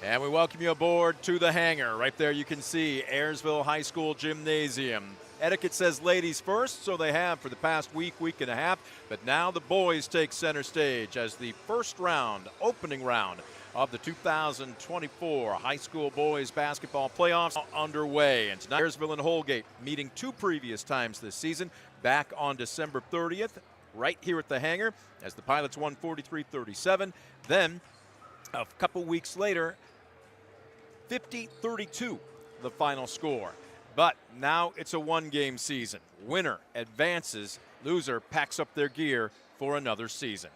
And we welcome you aboard to the hangar. Right there you can see Ayersville High School Gymnasium. Etiquette says ladies first, so they have for the past week and a half. But now the boys take center stage as the first round, opening round of the 2024 high school boys basketball playoffs underway. And tonight, Ayersville and Holgate meeting two previous times this season, back on December 30th, right here at the hangar, as the Pilots won 43-37. Then, a couple weeks later, 50-32, the final score. But now it's a one-game season. Winner advances, loser packs up their gear for another season.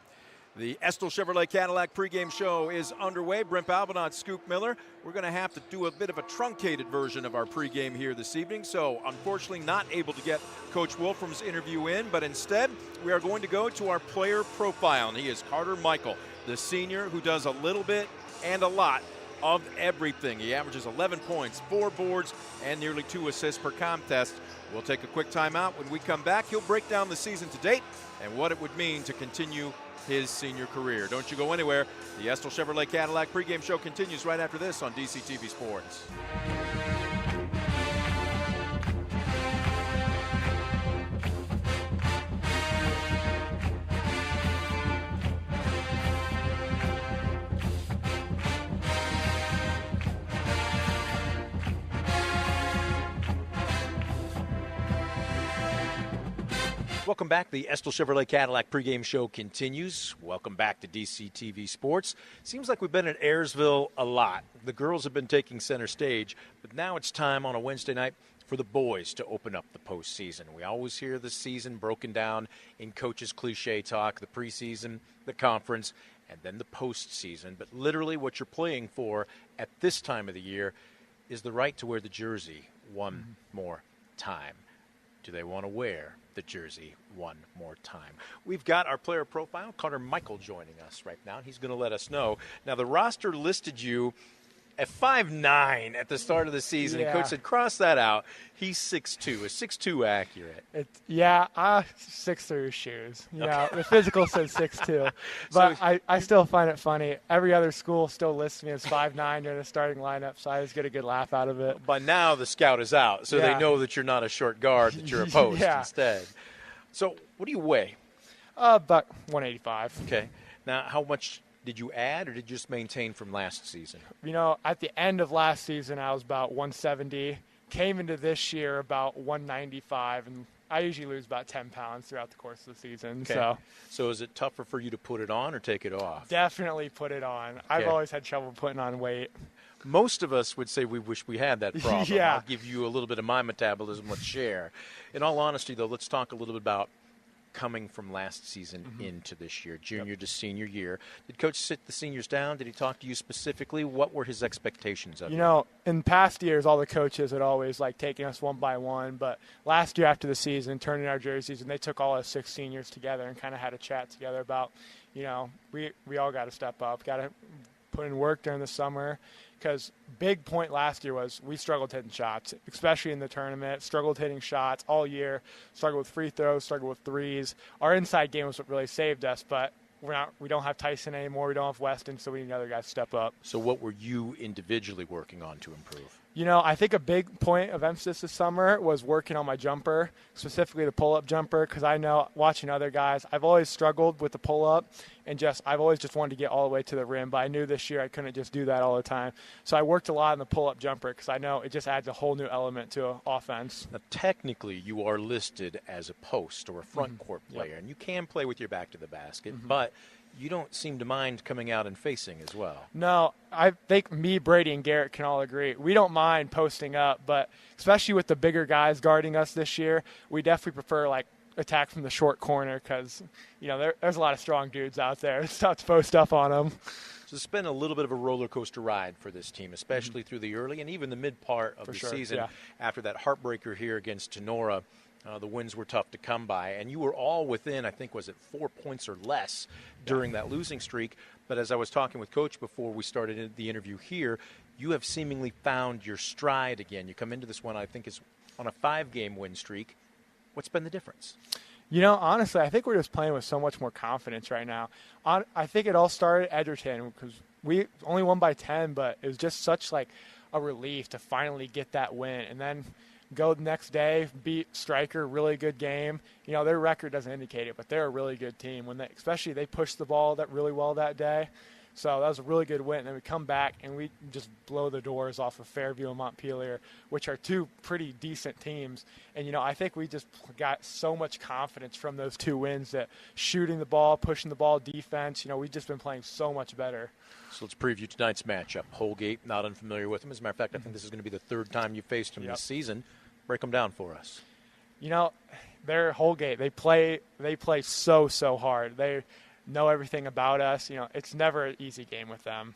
The Ayersville Chevrolet Cadillac pregame show is underway. Brent Albinot, Scoop Miller. We're going to have to do a bit of a truncated version of our pregame here this evening, so unfortunately not able to get Coach Wolfram's interview in, but instead we are going to go to our player profile, and he is Carter Michael, the senior who does a little bit and a lot of everything. He averages 11 points, 4 boards, and nearly 2 assists per contest. We'll take a quick timeout. When we come back, he'll break down the season to date and what it would mean to continue his senior career. Don't you go anywhere. The Ayersville Chevrolet Cadillac pregame show continues right after this on DCTV Sports. Welcome back. The Ayersville Chevrolet Cadillac pregame show continues. Welcome back to DCTV Sports. Seems like we've been at Ayersville a lot. The girls have been taking center stage, but now it's time on a Wednesday night for the boys to open up the postseason. We always hear the season broken down in coaches' cliche talk, the preseason, the conference, and then the postseason. But literally what you're playing for at this time of the year is the right to wear the jersey one more time. Do they want to wear the jersey one more time? We've got our player profile, Carter Michael, joining us right now. He's going to let us know. Now, the roster listed you at 5'9" at the start of the season. Yeah. And Coach said, cross that out. He's 6'2". Is 6'2" accurate? 6'3" shoes. The physical says 6'2". But So, I still find it funny. Every other school still lists me as 5'9" during the starting lineup, so I always get a good laugh out of it. by now, the scout is out, so they know that you're not a short guard, that you're a post instead. So what do you weigh? About 185. Okay. Now, how much did you add, or did you just maintain from last season? At the end of last season, I was about 170. Came into this year about 195, and I usually lose about 10 pounds throughout the course of the season. Okay. So is it tougher for you to put it on or take it off? Definitely put it on. Okay. I've always had trouble putting on weight. Most of us would say we wish we had that problem. Yeah. I'll give you a little bit of my metabolism. Let's share. In all honesty, though, let's talk a little bit about coming from last season into this year, junior to senior year. Did Coach sit the seniors down? Did he talk to you specifically? What were his expectations of you? In past years, all the coaches would always taking us one by one. But last year after the season, turning our jerseys, and they took all us 6 seniors together and kind of had a chat together about, we all got to step up, got to put in work during the summer. Because big point last year was we struggled hitting shots, especially in the tournament, struggled hitting shots all year, struggled with free throws, struggled with threes. Our inside game was what really saved us, but we don't have Tyson anymore, we don't have Weston, so we need other guys to step up. So what were you individually working on to improve? I think a big point of emphasis this summer was working on my jumper, specifically the pull-up jumper, because I know watching other guys, I've always struggled with the pull-up, and I've always just wanted to get all the way to the rim, but I knew this year I couldn't just do that all the time. So I worked a lot on the pull-up jumper because I know it just adds a whole new element to offense. Now, technically, you are listed as a post or a front court player, and you can play with your back to the basket, but you don't seem to mind coming out and facing as well. No, I think me, Brady, and Garrett can all agree. We don't mind posting up, but especially with the bigger guys guarding us this year, we definitely prefer attack from the short corner because, there's a lot of strong dudes out there. It's tough to post up on them. So it's been a little bit of a roller coaster ride for this team, especially through the early and even the mid part of the season. After that heartbreaker here against Tenora. The wins were tough to come by, and you were all within, I think, was it 4 points or less during that losing streak. But as I was talking with Coach before we started the interview here, you have seemingly found your stride again. You come into this one, I think, is on a 5-game win streak. What's been the difference? You know, honestly, I think we're just playing with so much more confidence right now. I think it all started at Edgerton because we only won by 10, but it was just such like a relief to finally get that win. And then go the next day, beat Stryker, really good game. You know, their record doesn't indicate it, but they're a really good team. Especially they pushed the ball really well that day. So that was a really good win. And then we come back and we just blow the doors off of Fairview and Montpelier, which are two pretty decent teams. And, you know, I think we just got so much confidence from those 2 wins that shooting the ball, pushing the ball, defense, you know, we've just been playing so much better. So let's preview tonight's matchup. Holgate, not unfamiliar with them. As a matter of fact, I think this is going to be the 3rd time you faced them this season. Break them down for us. You know, they're Holgate. They play so hard. They know everything about us. You know, it's never an easy game with them.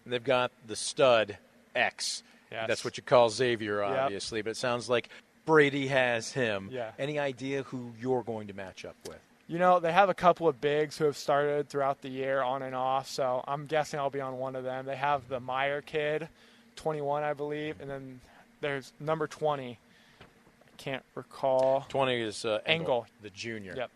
And they've got the stud X. Yes. That's what you call Xavier, obviously. But it sounds like Brady has him. Yeah. Any idea who you're going to match up with? You know, they have a couple of bigs who have started throughout the year on and off, so I'm guessing I'll be on one of them. They have the Meyer kid, 21, I believe, and then there's number 20. I can't recall. 20 is Engel, the junior. Yep.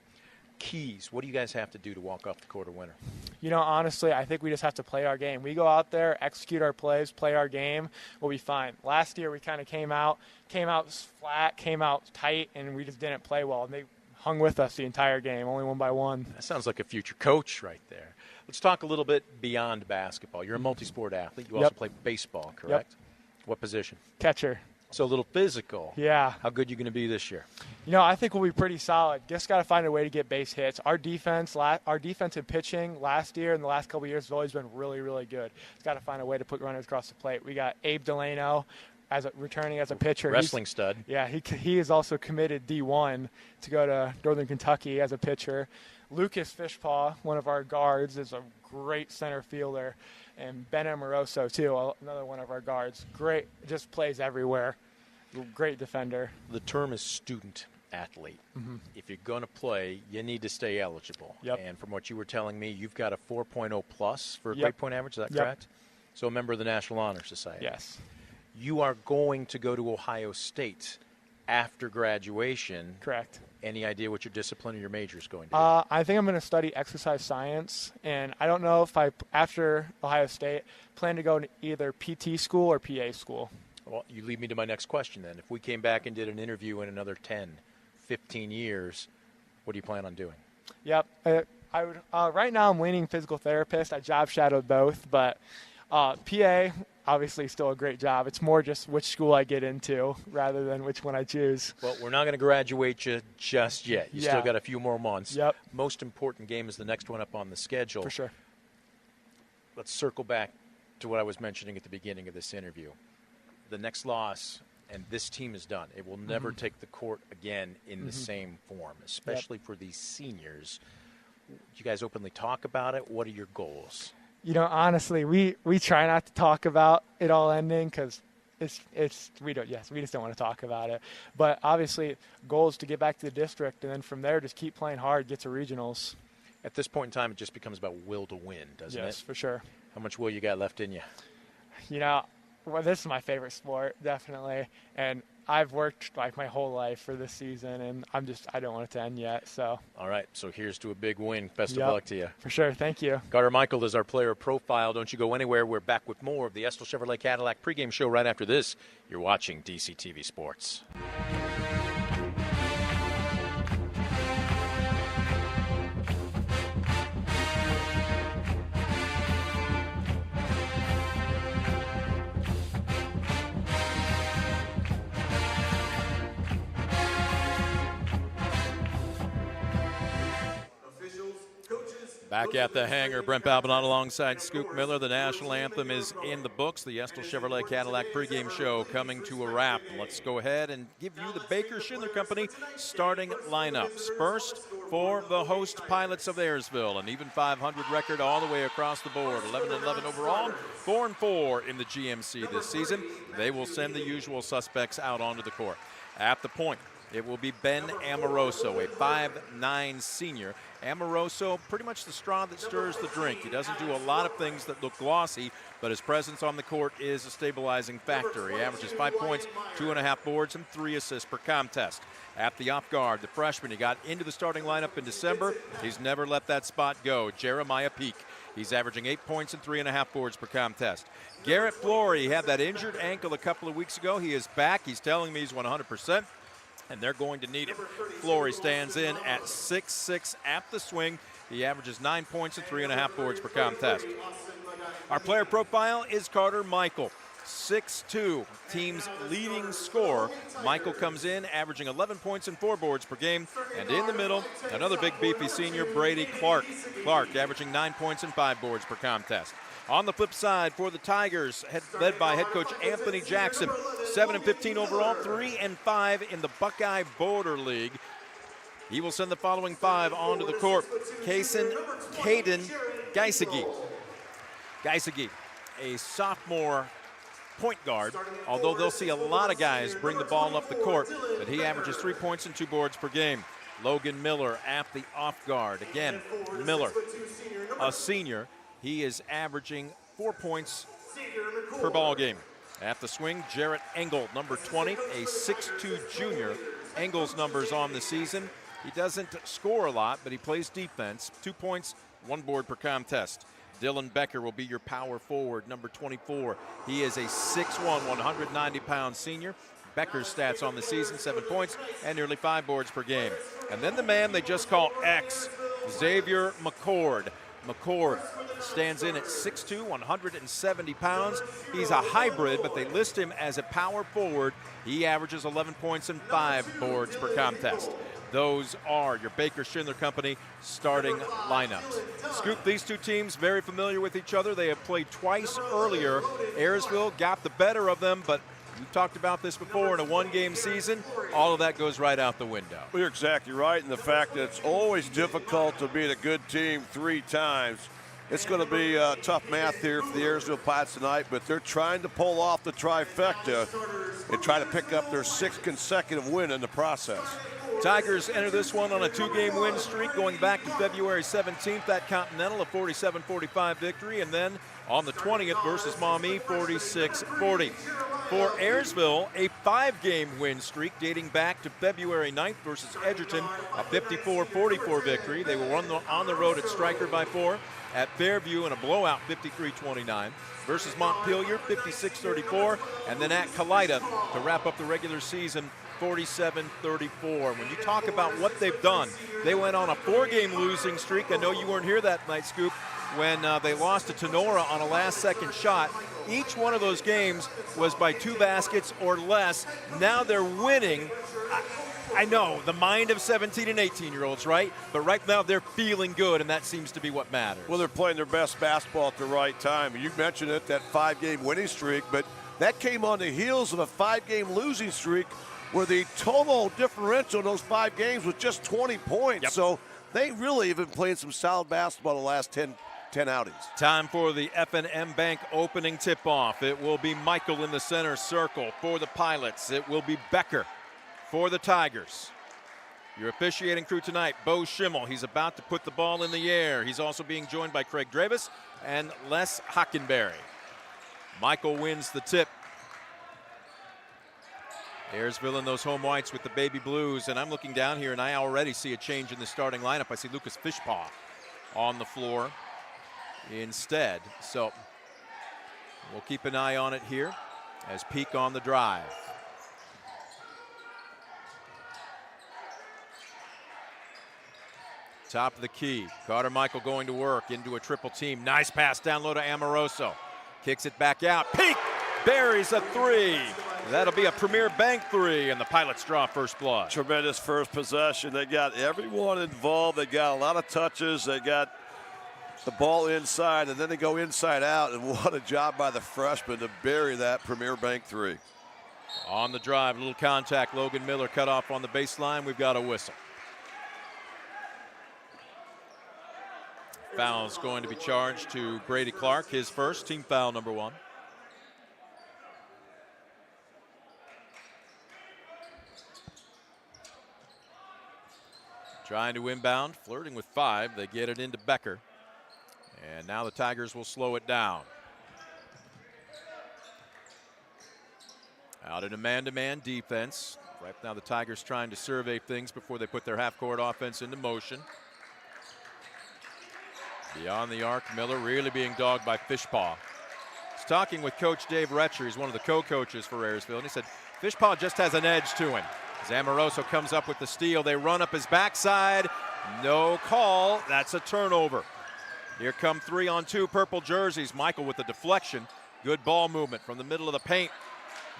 Keys, what do you guys have to do to walk off the court a winner? You know, honestly, I think we just have to play our game. We go out there, execute our plays, play our game, we'll be fine. Last year we kind of came out flat, came out tight, and we just didn't play well. And they hung with us the entire game, only won by 1. That sounds like a future coach right there. Let's talk a little bit beyond basketball. You're a multi-sport athlete. You also play baseball, correct? Yep. What position? Catcher. So a little physical. Yeah. How good are you going to be this year? You know, I think we'll be pretty solid. Just got to find a way to get base hits. Our defense and pitching last year and the last couple of years has always been really, really good. It's got to find a way to put runners across the plate. We got Abe Delano returning as a pitcher. Wrestling stud. Yeah, he is also committed D1 to go to Northern Kentucky as a pitcher. Lucas Fishpaw, one of our guards, is a great center fielder. And Ben Amoroso, too, another one of our guards. Great, just plays everywhere. Great defender. The term is student athlete. Mm-hmm. If you're going to play, you need to stay eligible. Yep. And from what you were telling me, you've got a 4.0 plus for a grade point average. Is that correct? So a member of the National Honor Society. Yes. You are going to go to Ohio State after graduation. Correct. Any idea what your discipline or your major is going to be? I think I'm going to study exercise science, and I don't know if after Ohio State, plan to go to either PT school or PA school. Well, you lead me to my next question then. If we came back and did an interview in another 10, 15 years, what do you plan on doing? Yep. I would. Right now I'm leaning physical therapist. I job shadowed both, but PA, obviously still a great job. It's more just which school I get into rather than which one I choose. Well, we're not going to graduate you just yet. You still got a few more months. Yep. Most important game is the next one up on the schedule. For sure. Let's circle back to what I was mentioning at the beginning of this interview. The next loss, and this team is done. It will never take the court again in the same form, especially for these seniors. Do you guys openly talk about it? What are your goals? You know, honestly, we try not to talk about it all ending because we just don't want to talk about it. But obviously, goal is to get back to the district, and then from there, just keep playing hard, get to regionals. At this point in time, it just becomes about will to win, doesn't it? Yes, for sure. How much will you got left in you? You know, well, this is my favorite sport, definitely, and I've worked like my whole life for this season, and I don't want it to end yet. So. All right, so here's to a big win. Best of luck to you. For sure, thank you. Carter Michael is our player profile. Don't you go anywhere. We're back with more of the Estill Chevrolet Cadillac pregame show right after this. You're watching DCTV Sports. Back at the hangar, Brent Balbinot alongside Scoop Miller. The national anthem is in the books. The Estill Chevrolet Cadillac pregame show coming to a wrap. Let's go ahead and give you the Baker Schindler Company starting lineups. First, for the host Pilots of Ayersville, an even 500 record all the way across the board. 11-11 overall, 4-4 in the GMC this season. They will send the usual suspects out onto the court. At the point, It will be Ben Amoroso, a 5'9" senior. Amoroso, pretty much the straw that stirs the drink. He doesn't do a lot of things that look glossy, but his presence on the court is a stabilizing factor. He averages 5 points, 2.5 boards, and 3 assists per contest. At the off guard, the freshman, he got into the starting lineup in December. He's never let that spot go. Jeremiah Peak. He's averaging 8 points and 3.5 boards per contest. Garrett Flory had that injured ankle a couple of weeks ago. He is back. He's telling me he's 100%. And they're going to need him. Flory stands in at 6'6" at the swing. He averages 9 points and 3.5 boards per contest. Our player profile is Carter Michael, 6'2", team's leading scorer. Michael comes in averaging 11 points and 4 boards per game. And in the middle, another big beefy senior, Brady Clark. Clark averaging 9 points and 5 boards per contest. On the flip side for the Tigers, led by head coach Anthony Jackson, 7-15 overall, 3-5 in the Buckeye Border League. He will send the following 5 onto the court. Caden Geisegi. Geisegi, a sophomore point guard, although they'll see a lot of guys bring the ball up the court, but he averages 3 points and 2 boards per game. Logan Miller at the off guard. Again, Miller, a senior. He is averaging 4 points per ball game. At the swing, Jarrett Engel, number 20, a 6'2" junior. Engel's numbers on the season. He doesn't score a lot, but he plays defense. 2 points, 1 board per contest. Dylan Becker will be your power forward, number 24. He is a 6'1", 190-pound senior. Becker's stats on the season, 7 points and nearly 5 boards per game. And then the man they just call X, Xavier McCord. McCord stands in at 6'2", 170 pounds. He's a hybrid, but they list him as a power forward. He averages 11 points and 5 boards per contest. Those are your Baker Schindler Company starting lineups. Scoop, these two teams very familiar with each other. They have played twice earlier. Ayersville got the better of them, but we've talked about this before. In a one-game season, all of that goes right out the window. Well, you're exactly right, and the fact that it's always difficult to beat a good team 3 times. It's going to be tough math here for the Ayersville Pirates tonight, but they're trying to pull off the trifecta and try to pick up their 6th consecutive win in the process. Tigers enter this one on a 2-game win streak going back to February 17th at Continental, a 47-45 victory, and then on the 20th versus Maumee, 46-40. For Ayersville, a 5-game win streak dating back to February 9th versus Edgerton, a 54-44 victory. They were on the road at Stryker by 4, at Fairview in a blowout 53-29, versus Montpelier 56-34, and then at Kalida to wrap up the regular season 47-34. When you talk about what they've done, they went on a 4-game losing streak. I know you weren't here that night, Scoop, when they lost to Tenora on a last-second shot. Each one of those games was by 2 baskets or less. Now they're winning. I know, the mind of 17 and 18-year-olds, right? But right now they're feeling good, and that seems to be what matters. Well, they're playing their best basketball at the right time. You mentioned it, that 5-game winning streak, but that came on the heels of a 5-game losing streak where the total differential in those 5 games was just 20 points. Yep. So they really have been playing some solid basketball the last 10 outings. Time for the F&M Bank opening tip-off. It will be Michael in the center circle for the Pilots. It will be Becker for the Tigers. Your officiating crew tonight, Bo Schimmel. He's about to put the ball in the air. He's also being joined by Craig Dravis and Les Hockenberry. Michael wins the tip. Ayersville in those home whites with the baby blues, and I'm looking down here and I already see a change in the starting lineup. I see Lucas Fishpaw on the floor instead. So we'll keep an eye on it here as Peak on the drive. Top of the key, Carter Michael going to work into a triple team. Nice pass down low to Amoroso. Kicks it back out. Peak buries a 3. That'll be a Premier Bank 3, and the Pilots draw first blood. Tremendous first possession. They got everyone involved. They got a lot of touches. They got the ball inside, and then they go inside out, and what a job by the freshman to bury that Premier Bank 3. On the drive, a little contact. Logan Miller cut off on the baseline. We've got a whistle. Foul's going to be charged to Brady Clark, his first, team foul number 1. Trying to inbound, flirting with 5. They get it into Becker. And now the Tigers will slow it down. Out in a man-to-man defense. Right now the Tigers trying to survey things before they put their half-court offense into motion. Beyond the arc, Miller really being dogged by Fishpaw. He's talking with Coach Dave Retcher. He's one of the co-coaches for Ayersville, and he said Fishpaw just has an edge to him. As Amoroso comes up with the steal, they run up his backside. No call. That's a turnover. Here come 3-on-2 purple jerseys. Michael with the deflection. Good ball movement from the middle of the paint.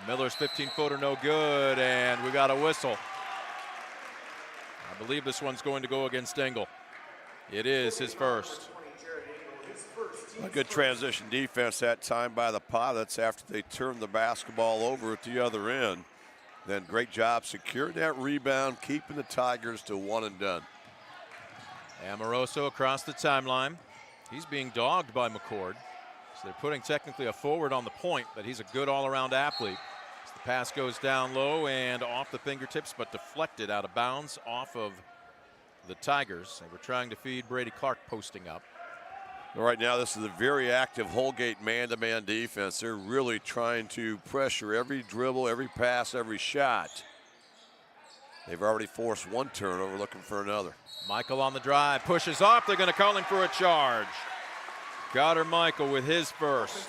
Miller's 15-footer no good, and we got a whistle. I believe this one's going to go against Engel. It is his first. A good transition defense that time by the Pilots after they turned the basketball over at the other end. Then great job securing that rebound, keeping the Tigers to 1 and done. Amoroso across the timeline. He's being dogged by McCord. So they're putting technically a forward on the point, but he's a good all-around athlete. As the pass goes down low and off the fingertips, but deflected out of bounds off of the Tigers. They were trying to feed Brady Clark posting up. Right now, this is a very active Holgate man-to-man defense. They're really trying to pressure every dribble, every pass, every shot. They've already forced 1 turnover, looking for another. Michael on the drive, pushes off. They're going to call him for a charge. Goddard Michael with his first.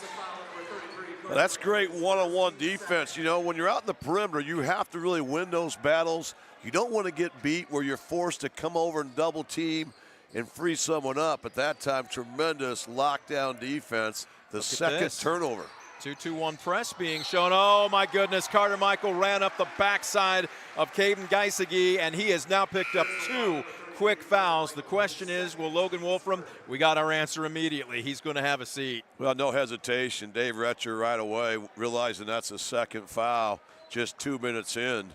Well, that's great one-on-one defense. You know, when you're out in the perimeter, you have to really win those battles. You don't want to get beat where you're forced to come over and double team and free someone up. At that time, tremendous lockdown defense. The second turnover. 2-2-1 press being shown. Oh my goodness, Carter Michael ran up the backside of Caden Geisige, and he has now picked up 2 quick fouls. The question is, will Logan Wolfram? We got our answer immediately. He's going to have a seat. Well, no hesitation. Dave Retcher right away, realizing that's a second foul just 2 minutes in.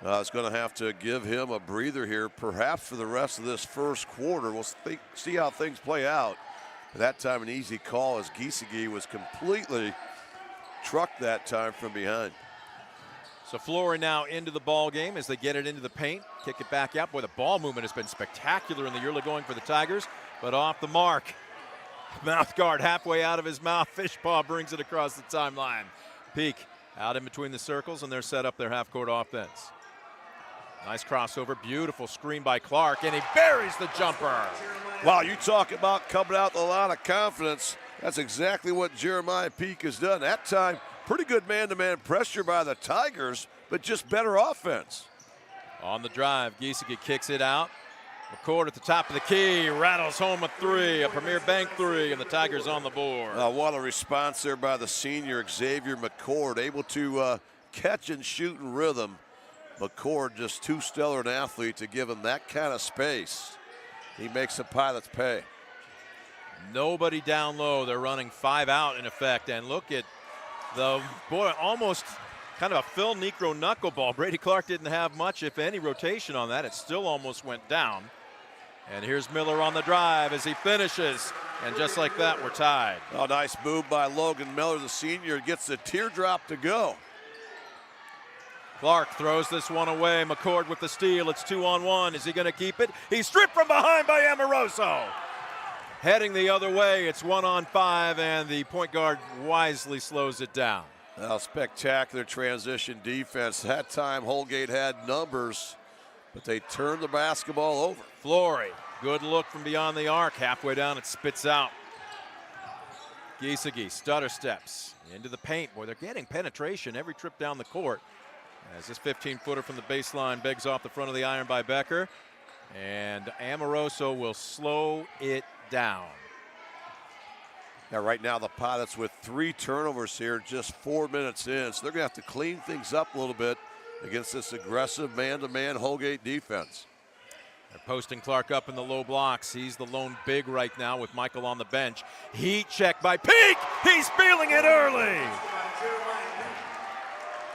Is going to have to give him a breather here, perhaps for the rest of this first quarter. We'll see how things play out. At that time, an easy call as Geisige was completely trucked that time from behind. So Flory now into the ball game as they get it into the paint, kick it back out. Boy, the ball movement has been spectacular in the early going for the Tigers, but off the mark. Mouth guard halfway out of his mouth. Fishpaw brings it across the timeline. Peak out in between the circles, and they're set up their half-court offense. Nice crossover, beautiful screen by Clark, and he buries the jumper. Wow, you talk about coming out with a lot of confidence. That's exactly what Jeremiah Peak has done. That time, pretty good man-to-man pressure by the Tigers, but just better offense. On the drive, Geisige kicks it out. McCord at the top of the key, rattles home a 3, a Premier Bank 3, and the Tigers on the board. What a response there by the senior Xavier McCord, able to catch and shoot in rhythm. McCord just too stellar an athlete to give him that kind of space. He makes the Pilots pay. Nobody down low. They're running 5 out in effect, and look at the, boy, almost kind of a Phil Necro knuckleball. Brady Clark didn't have much, if any, rotation on that. It still almost went down. And here's Miller on the drive as he finishes. And just like that, we're tied. Oh, nice move by Logan Miller, the senior. Gets the teardrop to go. Clark throws this one away. McCord with the steal. It's 2-on-1. Is he going to keep it? He's stripped from behind by Amoroso. Heading the other way, it's 1-on-5, and the point guard wisely slows it down. Well, spectacular transition defense. That time Holgate had numbers, but they turned the basketball over. Flory, good look from beyond the arc. Halfway down, it spits out. Geisige stutter steps into the paint. Boy, they're getting penetration every trip down the court. As this 15-footer from the baseline begs off the front of the iron by Becker. And Amoroso will slow it down. Now, right now, the Pilots with 3 turnovers here, just 4 minutes in. So they're going to have to clean things up a little bit against this aggressive man-to-man Holgate defense. They're posting Clark up in the low blocks. He's the lone big right now with Michael on the bench. Heat check by Peak. He's feeling it early.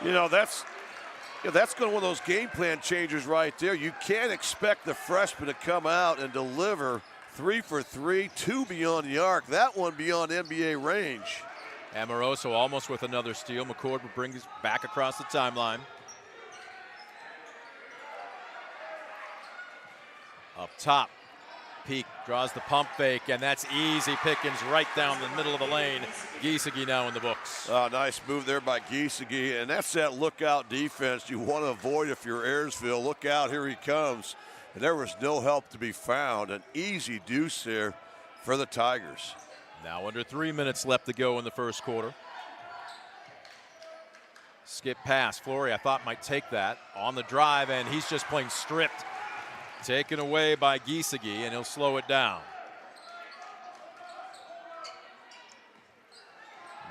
You know, that's going to be one of those game plan changers right there. You can't expect the freshman to come out and deliver 3 for 3, 2 beyond the arc. That one beyond NBA range. Amoroso almost with another steal. McCord will bring his back across the timeline. Up top, Peak draws the pump fake, and that's easy pickings right down the middle of the lane. Giesecke now in the books. Nice move there by Giesecke, and that's that lookout defense you want to avoid if you're Ayersville. Look out, here he comes. And there was no help to be found. An easy deuce there for the Tigers. Now under 3 minutes left to go in the first quarter. Skip pass. Flory, I thought, might take that on the drive, and he's just playing stripped. Taken away by Giesecke, and he'll slow it down.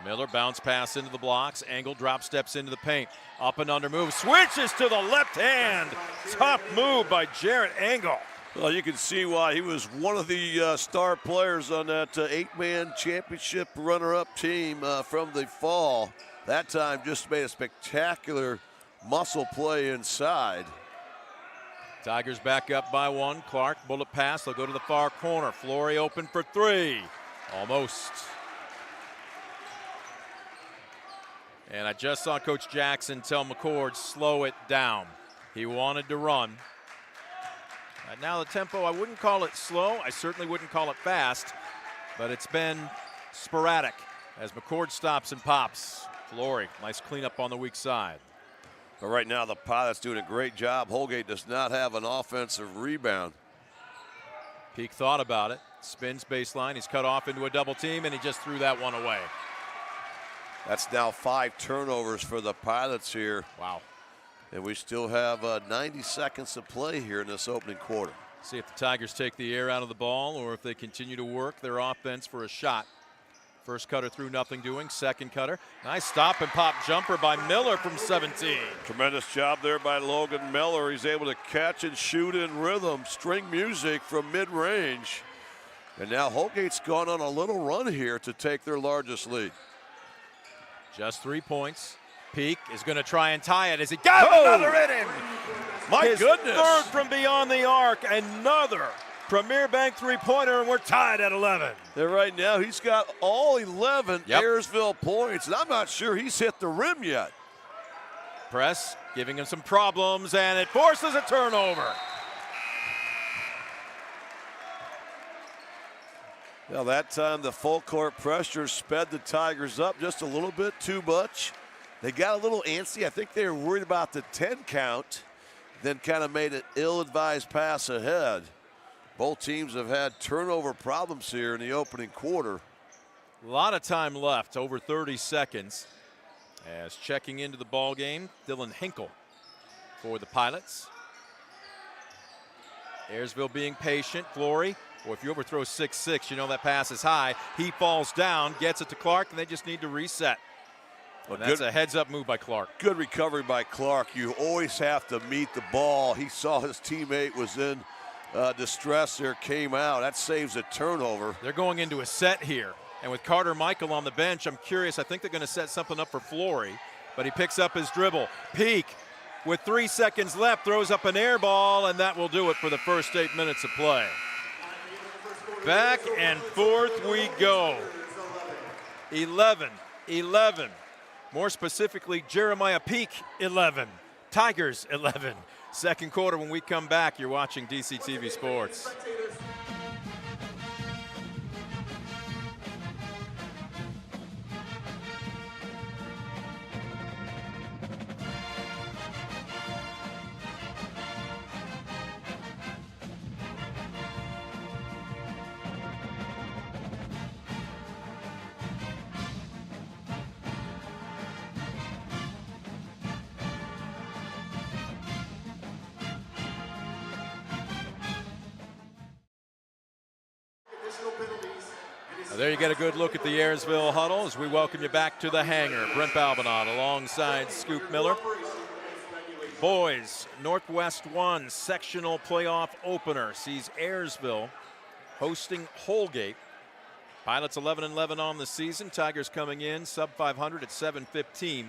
Miller bounce pass into the blocks. Angle drop steps into the paint. Up and under move. Switches to the left hand. Top move by Jarrett Angle. Well, you can see why he was one of the star players on that 8-man championship runner-up team from the fall. That time just made a spectacular muscle play inside. Tigers back up by 1. Clark, bullet pass. They'll go to the far corner. Flory open for 3. Almost. And I just saw Coach Jackson tell McCord, slow it down. He wanted to run. Now the tempo, I wouldn't call it slow. I certainly wouldn't call it fast. But it's been sporadic as McCord stops and pops. Flory, nice cleanup on the weak side. But right now, the Pilots doing a great job. Holgate does not have an offensive rebound. Peak thought about it. Spins baseline. He's cut off into a double team, and he just threw that one away. That's now 5 turnovers for the Pilots here. Wow. And we still have 90 seconds to play here in this opening quarter. See if the Tigers take the air out of the ball or if they continue to work their offense for a shot. First cutter through, nothing doing. Second cutter. Nice stop and pop jumper by Miller from 17. Tremendous job there by Logan Miller. He's able to catch and shoot in rhythm. String music from mid-range. And now Holgate's gone on a little run here to take their largest lead. Just 3 points. Peak is going to try and tie it as he got another inning. My goodness. Third from beyond the arc. Another Premier Bank three-pointer, and we're tied at 11. And right now, he's got all 11 Ayersville points, and I'm not sure he's hit the rim yet. Press giving him some problems, and it forces a turnover. Now that time, the full court pressure sped the Tigers up just a little bit too much. They got a little antsy. I think they were worried about the 10 count, then kind of made an ill-advised pass ahead. Both teams have had turnover problems here in the opening quarter. A lot of time left, over 30 seconds. As checking into the ball game, Dylan Hinkle for the Pilots. Ayersville being patient. Flory, well, if you overthrow 6'6", you know that pass is high. He falls down, gets it to Clark, and they just need to reset. Well, that's a heads-up move by Clark. Good recovery by Clark. You always have to meet the ball. He saw his teammate was in distress there, came out. That saves a turnover. They're going into a set here. And with Carter Michael on the bench, I'm curious. I think they're going to set something up for Flory. But he picks up his dribble. Peak, with 3 seconds left, throws up an air ball, and that will do it for the first 8 minutes of play. Back and forth we go. 11. More specifically, Jeremiah Peak, 11. Tigers, 11. Second quarter, when we come back, you're watching DCTV Sports. There you get a good look at the Ayersville huddle as we welcome you back to the hangar. Brent Balbinot alongside Scoop Miller. Boys, Northwest 1 sectional playoff opener sees Ayersville hosting Holgate. Pilots 11-11 on the season. Tigers coming in sub 500 at 7-15.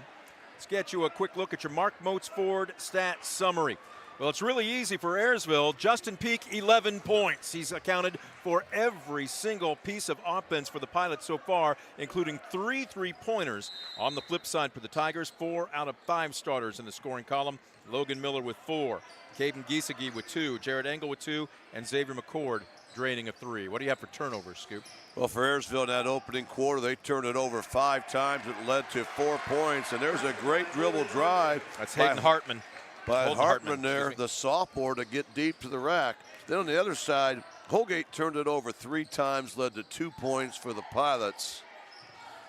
Let's get you a quick look at your Mark Moats Ford stat summary. Well, it's really easy for Ayersville. Justin Peak, 11 points. He's accounted for every single piece of offense for the Pilots so far, including 3 3-pointers. On the flip side for the Tigers, 4 out of 5 starters in the scoring column. Logan Miller with 4. Caden Giesecke with 2. Jared Engel with 2. And Xavier McCord draining a 3. What do you have for turnovers, Scoop? Well, for Ayersville in that opening quarter, they turned it over 5 times. It led to 4 points, and there's a great dribble drive. That's Hayden Hartman. By Hartman there, the sophomore, to get deep to the rack. Then on the other side, Holgate turned it over 3 times, led to 2 points for the Pilots.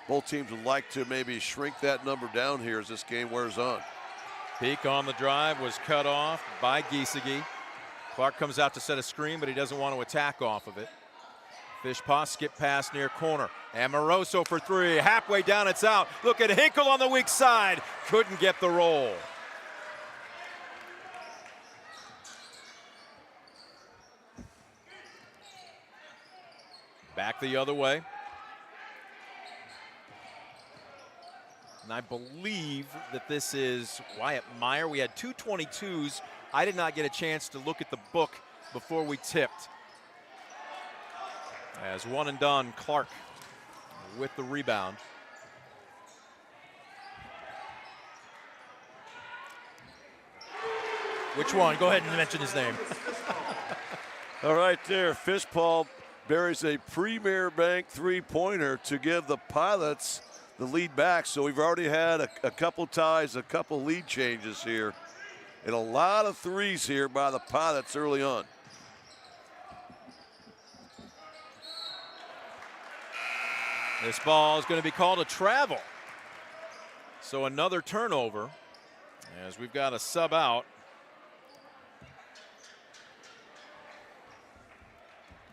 Both teams would like to maybe shrink that number down here as this game wears on. Peak on the drive was cut off by Giesecke. Clark comes out to set a screen, but he doesn't want to attack off of it. Fishpaw skip pass near corner. Amoroso for 3. Halfway down, it's out. Look at Hinkle on the weak side. Couldn't get the roll. Back the other way. And I believe that this is Wyatt Meyer. We had 2 22s. I did not get a chance to look at the book before we tipped. As one and done, Clark with the rebound. Which one? Go ahead and mention his name. All right there, Fishpaw buries a Premier Bank 3-pointer to give the Pilots the lead back. So we've already had a couple ties, a couple lead changes here. And a lot of threes here by the Pilots early on. This ball is going to be called a travel. So another turnover as we've got a sub out.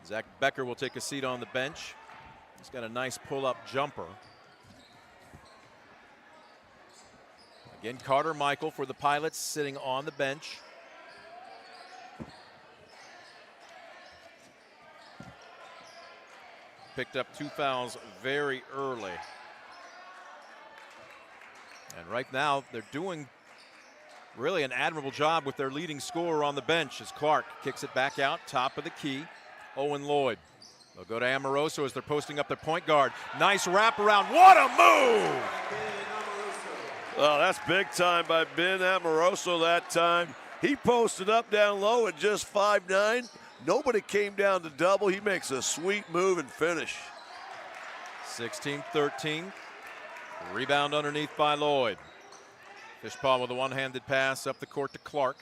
Zach Becker will take a seat on the bench. He's got a nice pull-up jumper. Again, Carter Michael for the Pilots sitting on the bench. Picked up 2 fouls very early. And right now they're doing really an admirable job with their leading scorer on the bench as Clark kicks it back out, top of the key. Owen Lloyd. They'll go to Amoroso as they're posting up their point guard. Nice wraparound. What a move! Well, that's big time by Ben Amoroso that time. He posted up down low at just 5'9". Nobody came down to double. He makes a sweet move and finish. 16-13. Rebound underneath by Lloyd. Fishpaw with a one-handed pass up the court to Clark.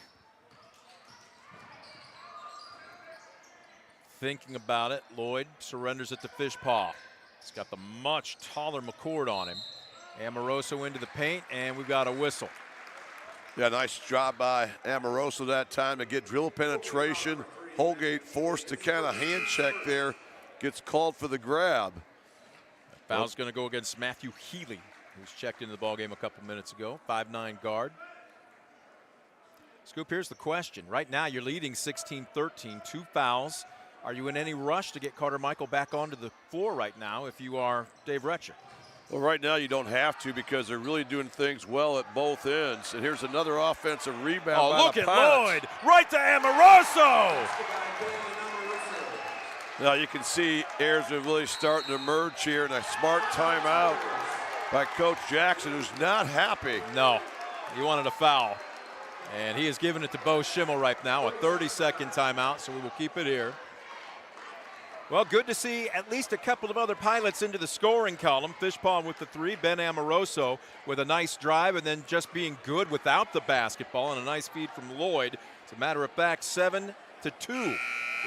Thinking about it, Lloyd surrenders it to Fishpaw. He's got the much taller McCord on him. Amoroso into the paint, and we've got a whistle. Yeah, nice job by Amoroso that time to get dribble penetration. Holgate forced to kind of hand check there. Gets called for the grab. Foul's going to go against Matthew Healy, who's checked into the ballgame a couple minutes ago. 5'9" guard. Scoop, here's the question. Right now you're leading 16-13, 2 fouls. Are you in any rush to get Carter Michael back onto the floor right now if you are Dave Retcher? Well, right now you don't have to because they're really doing things well at both ends. And here's another offensive rebound. Oh, by look the at Pilots. Lloyd, right to Amoroso. Now you can see Ayersville really starting to emerge here, and a smart timeout by Coach Jackson, who's not happy. No, he wanted a foul. And he has given it to Bo Schimmel right now, a 30-second timeout, so we will keep it here. Well, good to see at least a couple of other Pilots into the scoring column. Fishpaw with the 3, Ben Amoroso with a nice drive, and then just being good without the basketball, and a nice feed from Lloyd. As a matter of fact, 7-2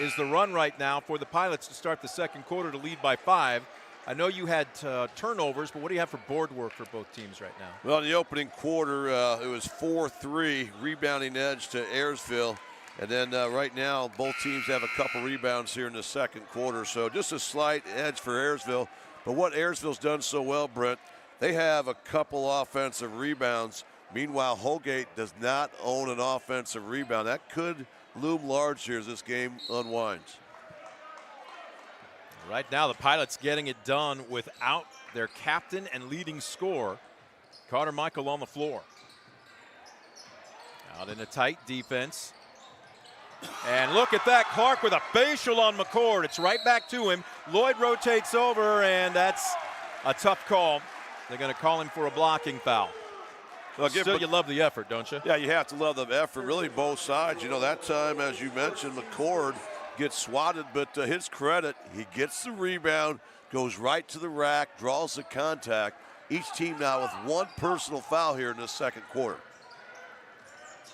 is the run right now for the Pilots to start the second quarter to lead by 5. I know you had turnovers, but what do you have for board work for both teams right now? Well, in the opening quarter, it was 4-3, rebounding edge to Ayersville. And then right now, both teams have a couple rebounds here in the second quarter. So just a slight edge for Ayersville. But what Ayersville's done so well, Brent, they have a couple offensive rebounds. Meanwhile, Holgate does not own an offensive rebound. That could loom large here as this game unwinds. Right now, the Pilots getting it done without their captain and leading scorer, Carter Michael, on the floor. Out in a tight defense. And look at that, Clark with a facial on McCord. It's right back to him. Lloyd rotates over, and that's a tough call. They're going to call him for a blocking foul. Still, you love the effort, don't you? Yeah, you have to love the effort, really both sides. That time, as you mentioned, McCord gets swatted, but to his credit, he gets the rebound, goes right to the rack, draws the contact. Each team now with one personal foul here in the second quarter.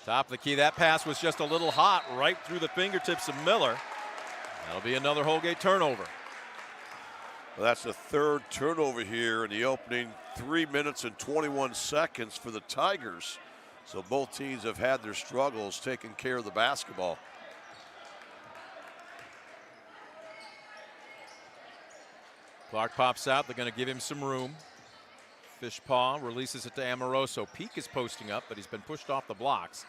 Top of the key, that pass was just a little hot right through the fingertips of Miller. That'll be another Holgate turnover. Well, that's the third turnover here in the opening 3 minutes and 21 seconds for the Tigers. So both teams have had their struggles taking care of the basketball. Clark pops out. They're going to give him some room. Fishpaw releases it to Amoroso. Peak is posting up, but he's been pushed off the blocks.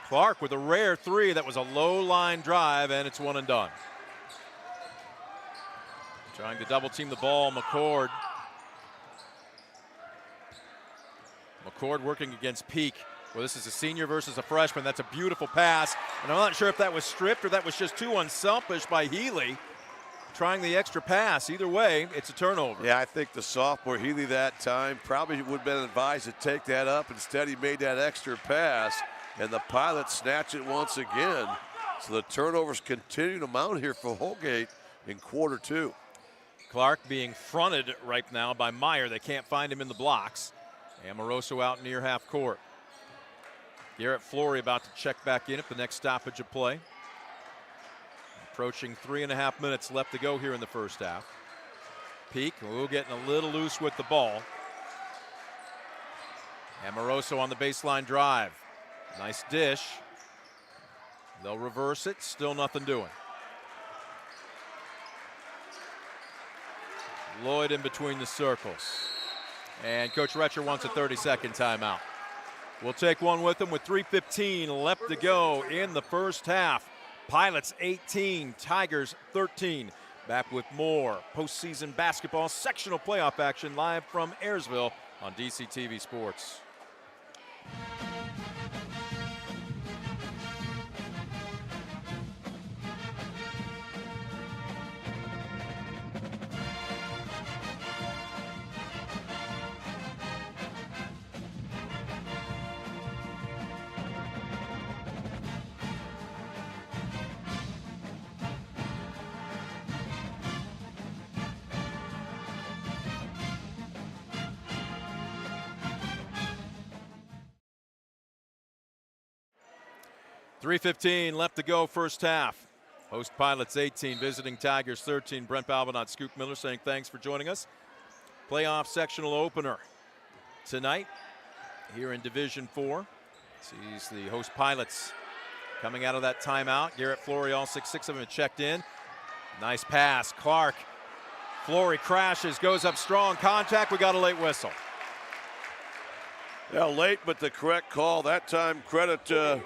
Clark with a rare three. That was a low line drive, and it's one and done. Trying to double team the ball, McCord. McCord working against Peak. Well, this is a senior versus a freshman. That's a beautiful pass. And I'm not sure if that was stripped or that was just too unselfish by Healy. Trying the extra pass. Either way, it's a turnover. Yeah, I think the sophomore Healy that time probably would have been advised to take that up. Instead, he made that extra pass, and the Pilots snatch it once again. So the turnovers continue to mount here for Holgate in quarter two. Clark being fronted right now by Meyer. They can't find him in the blocks. Amoroso out near half court. Garrett Flory about to check back in at the next stoppage of play. Approaching 3.5 minutes left to go here in the first half. Peak, getting a little loose with the ball. Amoroso on the baseline drive. Nice dish. They'll reverse it, still nothing doing. Lloyd in between the circles. And Coach Retcher wants a 30-second timeout. We'll take one with him with 3:15 left to go in the first half. Pilots 18, Tigers 13. Back with more postseason basketball sectional playoff action live from Ayersville on DCTV Sports. .315 left to go first half. Host Pilots 18, visiting Tigers 13. Brent Balbinot, Scoop Miller saying thanks for joining us. Playoff sectional opener tonight here in Division 4. Sees the host Pilots coming out of that timeout. Garrett Flory, all 6'6" of them checked in. Nice pass. Clark. Flory crashes, goes up strong. Contact. We got a late whistle. Yeah, late, but the correct call. That time, credit to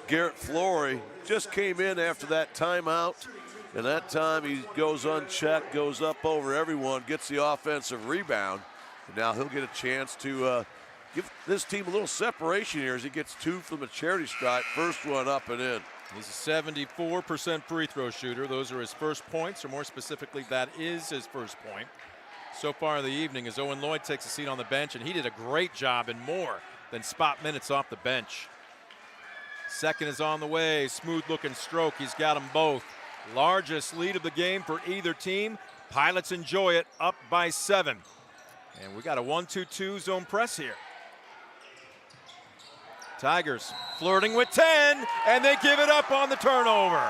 Garrett Flory. Just came in after that timeout, and that time he goes unchecked, goes up over everyone, gets the offensive rebound, and now he'll get a chance to give this team a little separation here as he gets two from the charity stripe. First one up and in. He's a 74% free throw shooter. Those are his first points, or more specifically, that is his first point so far in the evening as Owen Lloyd takes a seat on the bench, and he did a great job in more than spot minutes off the bench. Second is on the way. Smooth looking stroke. He's got them both. Largest lead of the game for either team. Pilots enjoy it, up by 7. And we got a 1-2-2 zone press here. Tigers flirting with 10, and they give it up on the turnover.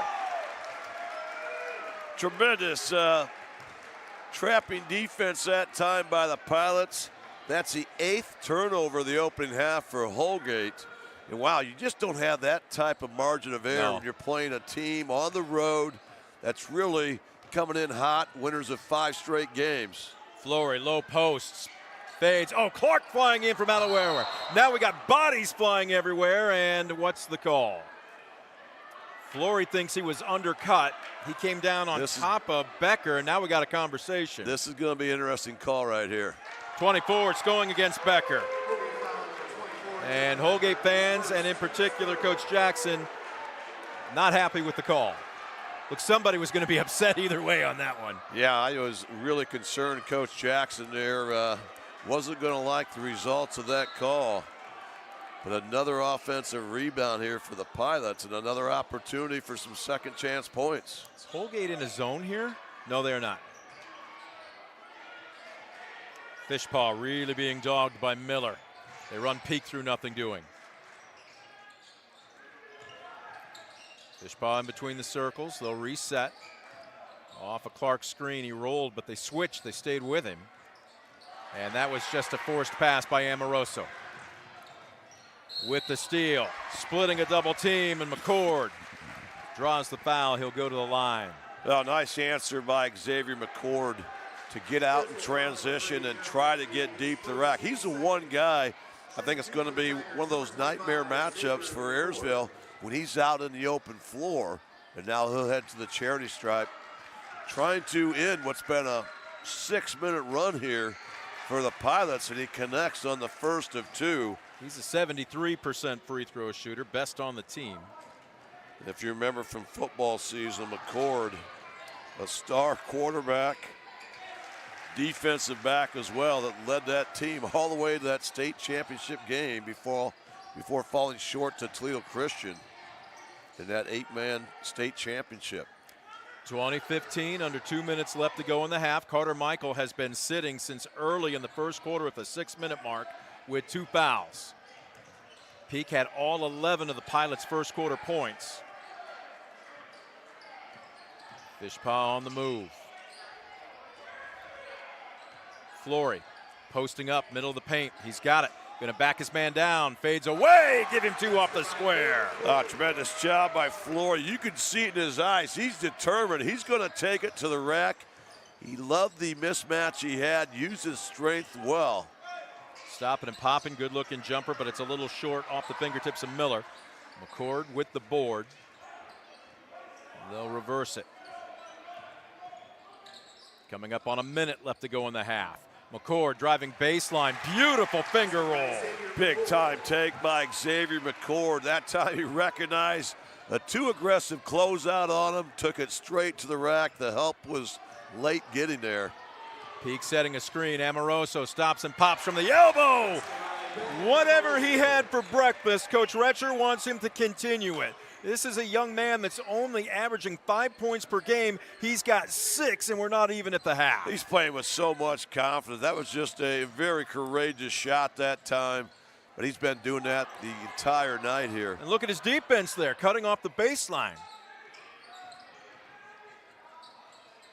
Tremendous trapping defense that time by the Pilots. That's the 8th turnover of the opening half for Holgate. And wow, you just don't have that type of margin of error when you're playing a team on the road that's really coming in hot, winners of 5 straight games. Flory, low posts, fades. Oh, Clark flying in from out of nowhere. Now we got bodies flying everywhere, and what's the call? Flory thinks he was undercut. He came down on top of Becker, and now we got a conversation. This is going to be an interesting call right here. 24, it's going against Becker. And Holgate fans, and in particular Coach Jackson, not happy with the call. Look, somebody was going to be upset either way on that one. Yeah, I was really concerned Coach Jackson there wasn't going to like the results of that call. But another offensive rebound here for the Pilots and another opportunity for some second chance points. Is Holgate in a zone here? No, they're not. Fishpaw really being dogged by Miller. They run peak through nothing doing. Fishpaw in between the circles. They'll reset. Off a Clark screen, he rolled, but they switched. They stayed with him. And that was just a forced pass by Amoroso. With the steal, splitting a double team, and McCord draws the foul. He'll go to the line. Oh, nice answer by Xavier McCord to get out in transition and try to get deep the rack. He's the one guy, I think it's going to be one of those nightmare matchups for Ayersville when he's out in the open floor. And now he'll head to the charity stripe, trying to end what's been a 6-minute run here for the Pilots, and he connects on the first of two. He's a 73% free throw shooter, best on the team. If you remember from football season, McCord, a star quarterback, defensive back as well, that led that team all the way to that state championship game before falling short to Toledo Christian in that 8-man state championship. 2015, under 2 minutes left to go in the half. Carter Michael has been sitting since early in the first quarter at the 6-minute mark with 2 fouls. Peak had all 11 of the Pilots' first quarter points. Fishpaw on the move. Flory posting up, middle of the paint. He's got it. Gonna back his man down, fades away, give him 2 off the square. Tremendous job by Flory. You can see it in his eyes. He's determined. He's gonna take it to the rack. He loved the mismatch he had, used his strength well. Stopping and popping, good looking jumper, but it's a little short off the fingertips of Miller. McCord with the board. They'll reverse it. Coming up on a minute left to go in the half. McCord driving baseline, beautiful finger roll. Big time take by Xavier McCord. That time he recognized a too aggressive closeout on him, took it straight to the rack. The help was late getting there. Peak setting a screen. Amoroso stops and pops from the elbow. Whatever he had for breakfast, Coach Retcher wants him to continue it. This is a young man that's only averaging 5 points per game. He's got 6, and we're not even at the half. He's playing with so much confidence. That was just a very courageous shot that time, but he's been doing that the entire night here. And look at his defense there, cutting off the baseline.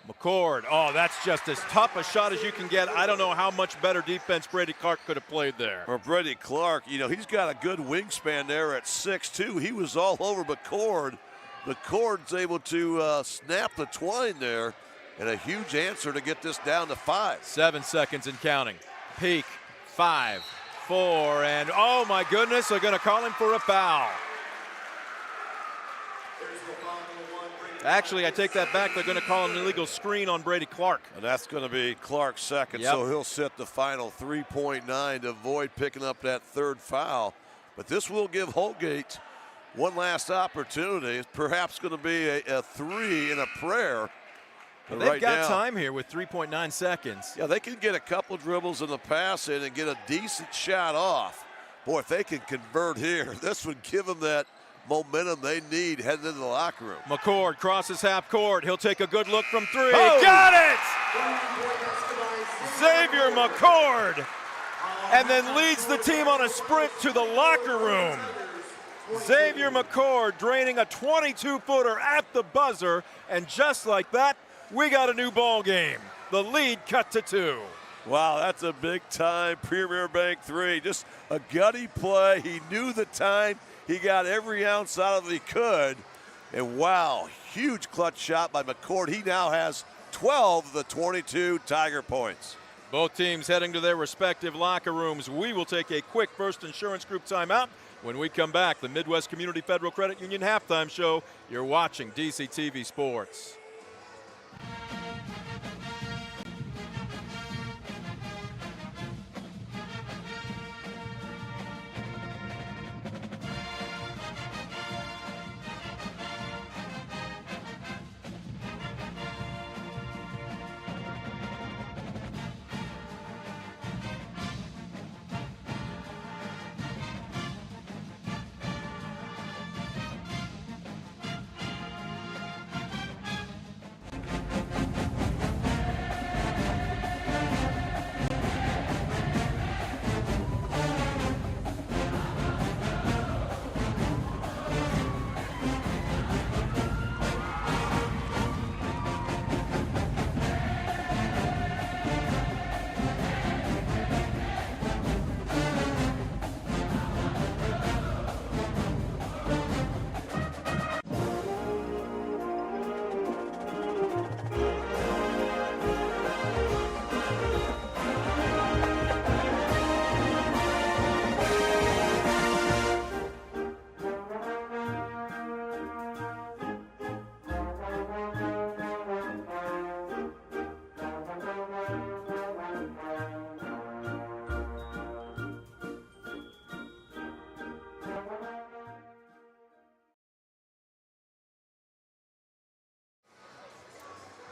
McCord, oh, that's just as tough a shot as you can get. I don't know how much better defense Brady Clark could have played there. For Brady Clark, he's got a good wingspan there at 6'2". He was all over McCord. McCord's able to snap the twine there, and a huge answer to get this down to 5. 7 seconds and counting. Peak, 5, 4, and oh my goodness, they're gonna call him for a foul. Actually, I take that back. They're going to call an illegal screen on Brady Clark. And that's going to be Clark's second, so he'll sit the final 3.9 to avoid picking up that third foul. But this will give Holgate one last opportunity. It's perhaps going to be a 3 and a prayer. But they've got time here with 3.9 seconds. Yeah, they can get a couple dribbles in the pass in and get a decent shot off. Boy, if they can convert here, this would give them that momentum they need heading into the locker room. McCord crosses half court. He'll take a good look from 3. Oh. Got it! Xavier McCord. And then leads the team on a sprint to the locker room. Xavier McCord draining a 22-footer at the buzzer. And just like that, we got a new ball game. The lead cut to 2. Wow, that's a big-time Premier Bank 3. Just a gutty play. He knew the time. He got every ounce out of it he could. And wow, huge clutch shot by McCord. He now has 12 of the 22 Tiger points. Both teams heading to their respective locker rooms. We will take a quick First Insurance Group timeout. When we come back, the Midwest Community Federal Credit Union halftime show. You're watching DCTV Sports.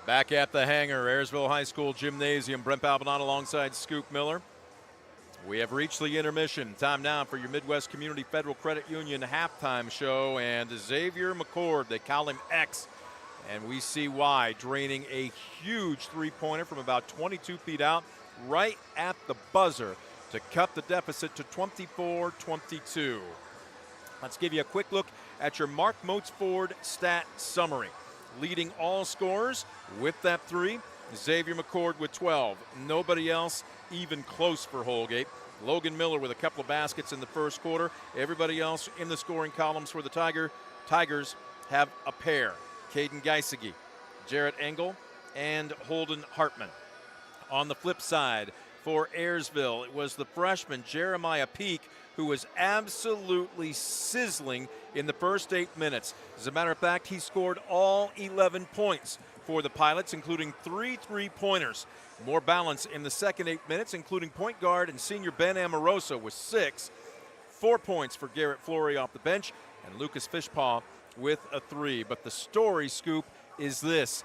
Back at the hangar, Ayersville High School Gymnasium. Brent Balbinot alongside Scoop Miller. We have reached the intermission. Time now for your Midwest Community Federal Credit Union halftime show. And Xavier McCord, they call him X. And we see why, draining a huge three-pointer from about 22 feet out, right at the buzzer to cut the deficit to 24-22. Let's give you a quick look at your Mark Moatsford stat summary. Leading all scorers with that three, Xavier McCord with 12. Nobody else even close for Holgate. Logan Miller with a couple of baskets in the first quarter. Everybody else in the scoring columns for the Tigers have a pair. Caden Geisige, Jarrett Engel, and Holden Hartman. On the flip side, for Ayersville, it was the freshman Jeremiah Peak who was absolutely sizzling in the first 8 minutes. As a matter of fact, he scored all 11 points for the Pilots, including 3 three-pointers. More balance in the second 8 minutes, including point guard and senior Ben Amoroso with 6. 4 points for Garrett Flory off the bench, and Lucas Fishpaw with a 3. But the story, Scoop, is this.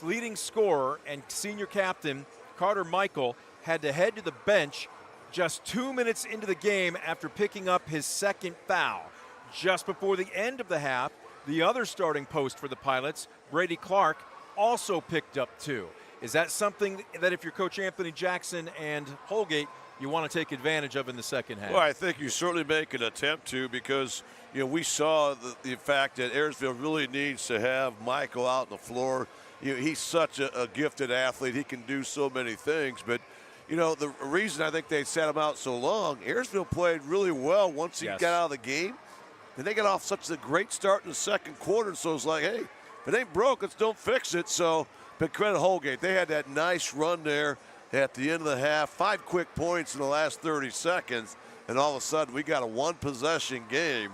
Leading scorer and senior captain Carter Michael had to head to the bench just 2 minutes into the game after picking up his second foul. Just before the end of the half, the other starting post for the Pilots, Brady Clark, also picked up 2. Is that something that if you're Coach Anthony Jackson and Holgate, you want to take advantage of in the second half? Well, I think you certainly make an attempt to, because we saw the fact that Ayersville really needs to have Michael out on the floor. He's such a gifted athlete. He can do so many things. But, the reason I think they sat him out so long, Ayersville played really well once he got out of the game. And they got off such a great start in the second quarter. So it's like, hey, if it ain't broke, let's don't fix it. So, but credit Holgate. They had that nice run there at the end of the half. 5 quick points in the last 30 seconds. And all of a sudden, we got a one-possession game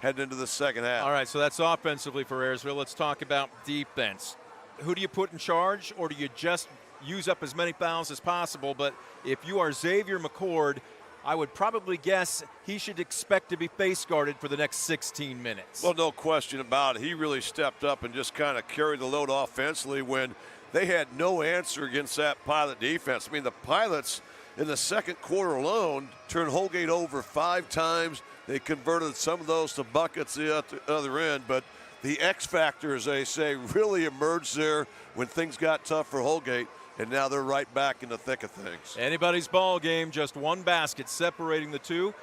heading into the second half. All right, so that's offensively for Ayersville. Let's talk about defense. Who do you put in charge, or do you just use up as many fouls as possible? But if you are Xavier McCord, I would probably guess he should expect to be face guarded for the next 16 minutes. Well, no question about it. He really stepped up and just kind of carried the load offensively when they had no answer against that Pilot defense. I mean, the Pilots in the second quarter alone turned Holgate over 5 times. They converted some of those to buckets at the other end, but the X factor, as they say, really emerged there when things got tough for Holgate, and now they're right back in the thick of things. Anybody's ball game, just one basket separating the two.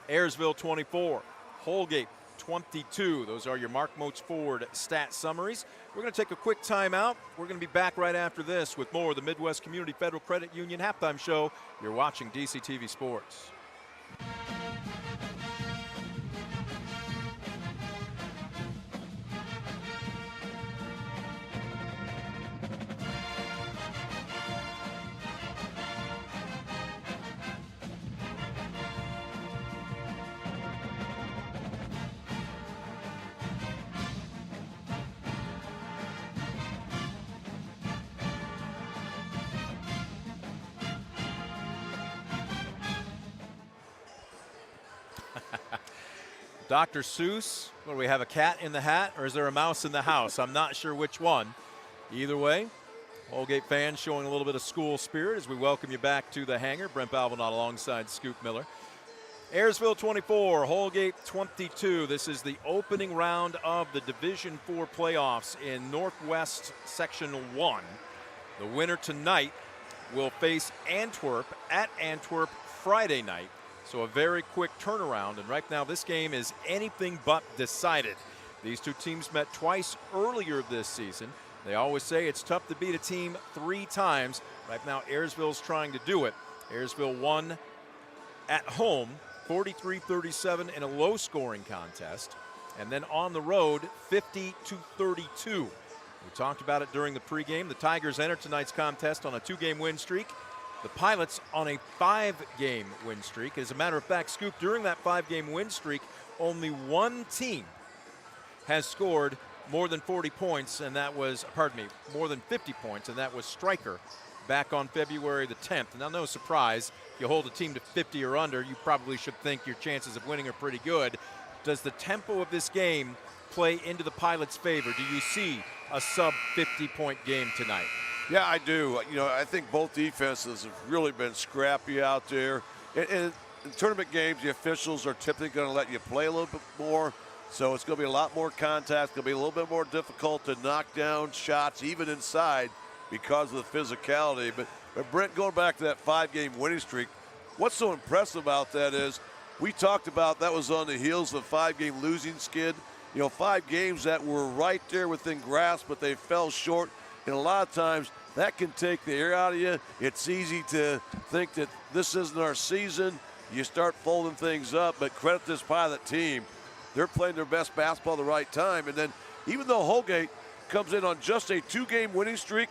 Ayersville 24, Holgate 22. Those are your Mark Moatsford stat summaries. We're going to take a quick timeout. We're going to be back right after this with more of the Midwest Community Federal Credit Union halftime show. You're watching DCTV Sports. Dr. Seuss, what do we have, a cat in the hat, or is there a mouse in the house? I'm not sure which one. Either way, Holgate fans showing a little bit of school spirit as we welcome you back to the hangar. Brent Balbinot alongside Scoop Miller. Ayersville 24, Holgate 22. This is the opening round of the Division IV playoffs in Northwest Section 1. The winner tonight will face Antwerp at Antwerp Friday night. So a very quick turnaround, and right now this game is anything but decided. These two teams met twice earlier this season. They always say it's tough to beat a team 3 times. Right now Ayersville's trying to do it. Ayersville won at home 43-37 in a low-scoring contest, and then on the road 50-32. We talked about it during the pregame. The Tigers enter tonight's contest on a 2-game win streak. The Pilots on a 5-game win streak. As a matter of fact, Scoop, during that 5-game win streak, only one team has scored more than 40 points, and that was, more than 50 points, and that was Stryker back on February the 10th. Now, no surprise, if you hold a team to 50 or under, you probably should think your chances of winning are pretty good. Does the tempo of this game play into the Pilots' favor? Do you see a sub 50-point game tonight? Yeah, I do. You know, I think both defenses have really been scrappy out there. And in tournament games, the officials are typically going to let you play a little bit more. So it's going to be a lot more contact. It's going to be a little bit more difficult to knock down shots, even inside, because of the physicality. But Brent, going back to that 5-game winning streak, what's so impressive about that is we talked about that was on the heels of a 5-game losing skid. You know, 5 games that were right there within grasp, but they fell short. And a lot of times that can take the air out of you. It's easy to think that this isn't our season. You start folding things up, but credit this Pilot team. They're playing their best basketball at the right time. And then even though Holgate comes in on just a 2-game winning streak,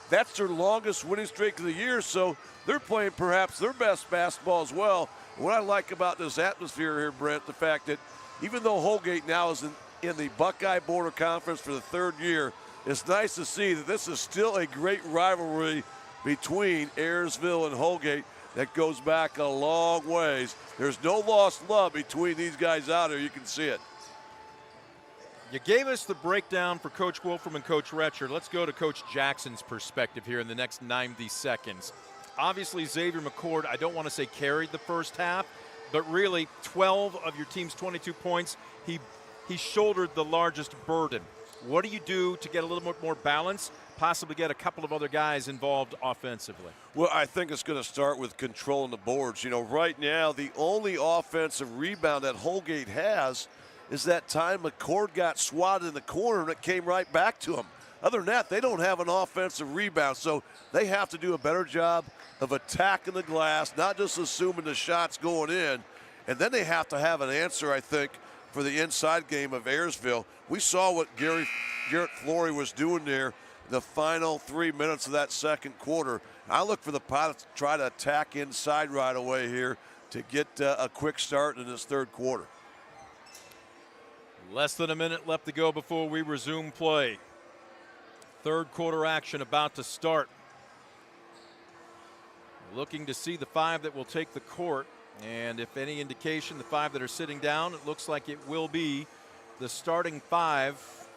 that's their longest winning streak of the year, so they're playing perhaps their best basketball as well. And what I like about this atmosphere here, Brent, the fact that even though Holgate now is in the Buckeye Border Conference for the 3rd year, it's nice to see that this is still a great rivalry between Ayersville and Holgate that goes back a long ways. There's no lost love between these guys out here. You can see it. You gave us the breakdown for Coach Wolfram and Coach Retcher. Let's go to Coach Jackson's perspective here in the next 90 seconds. Obviously, Xavier McCord, I don't want to say carried the first half, but really 12 of your team's 22 points, he shouldered the largest burden. What do you do to get a little bit more balance, possibly get a couple of other guys involved offensively? Well, I think it's going to start with controlling the boards. You know, right now, the only offensive rebound that Holgate has is that time McCord got swatted in the corner and it came right back to him. Other than that, they don't have an offensive rebound, so they have to do a better job of attacking the glass, not just assuming the shot's going in. And then they have to have an answer, I think, for the inside game of Ayersville. We saw what Garrett Flory was doing there in the final 3 minutes of that second quarter. I look for the Pilots to try to attack inside right away here to get a quick start in this 3rd quarter. Less than a minute left to go before we resume play. 3rd quarter action about to start. Looking to see the 5 that will take the court. And if any indication, the 5 that are sitting down, it looks like it will be the starting 5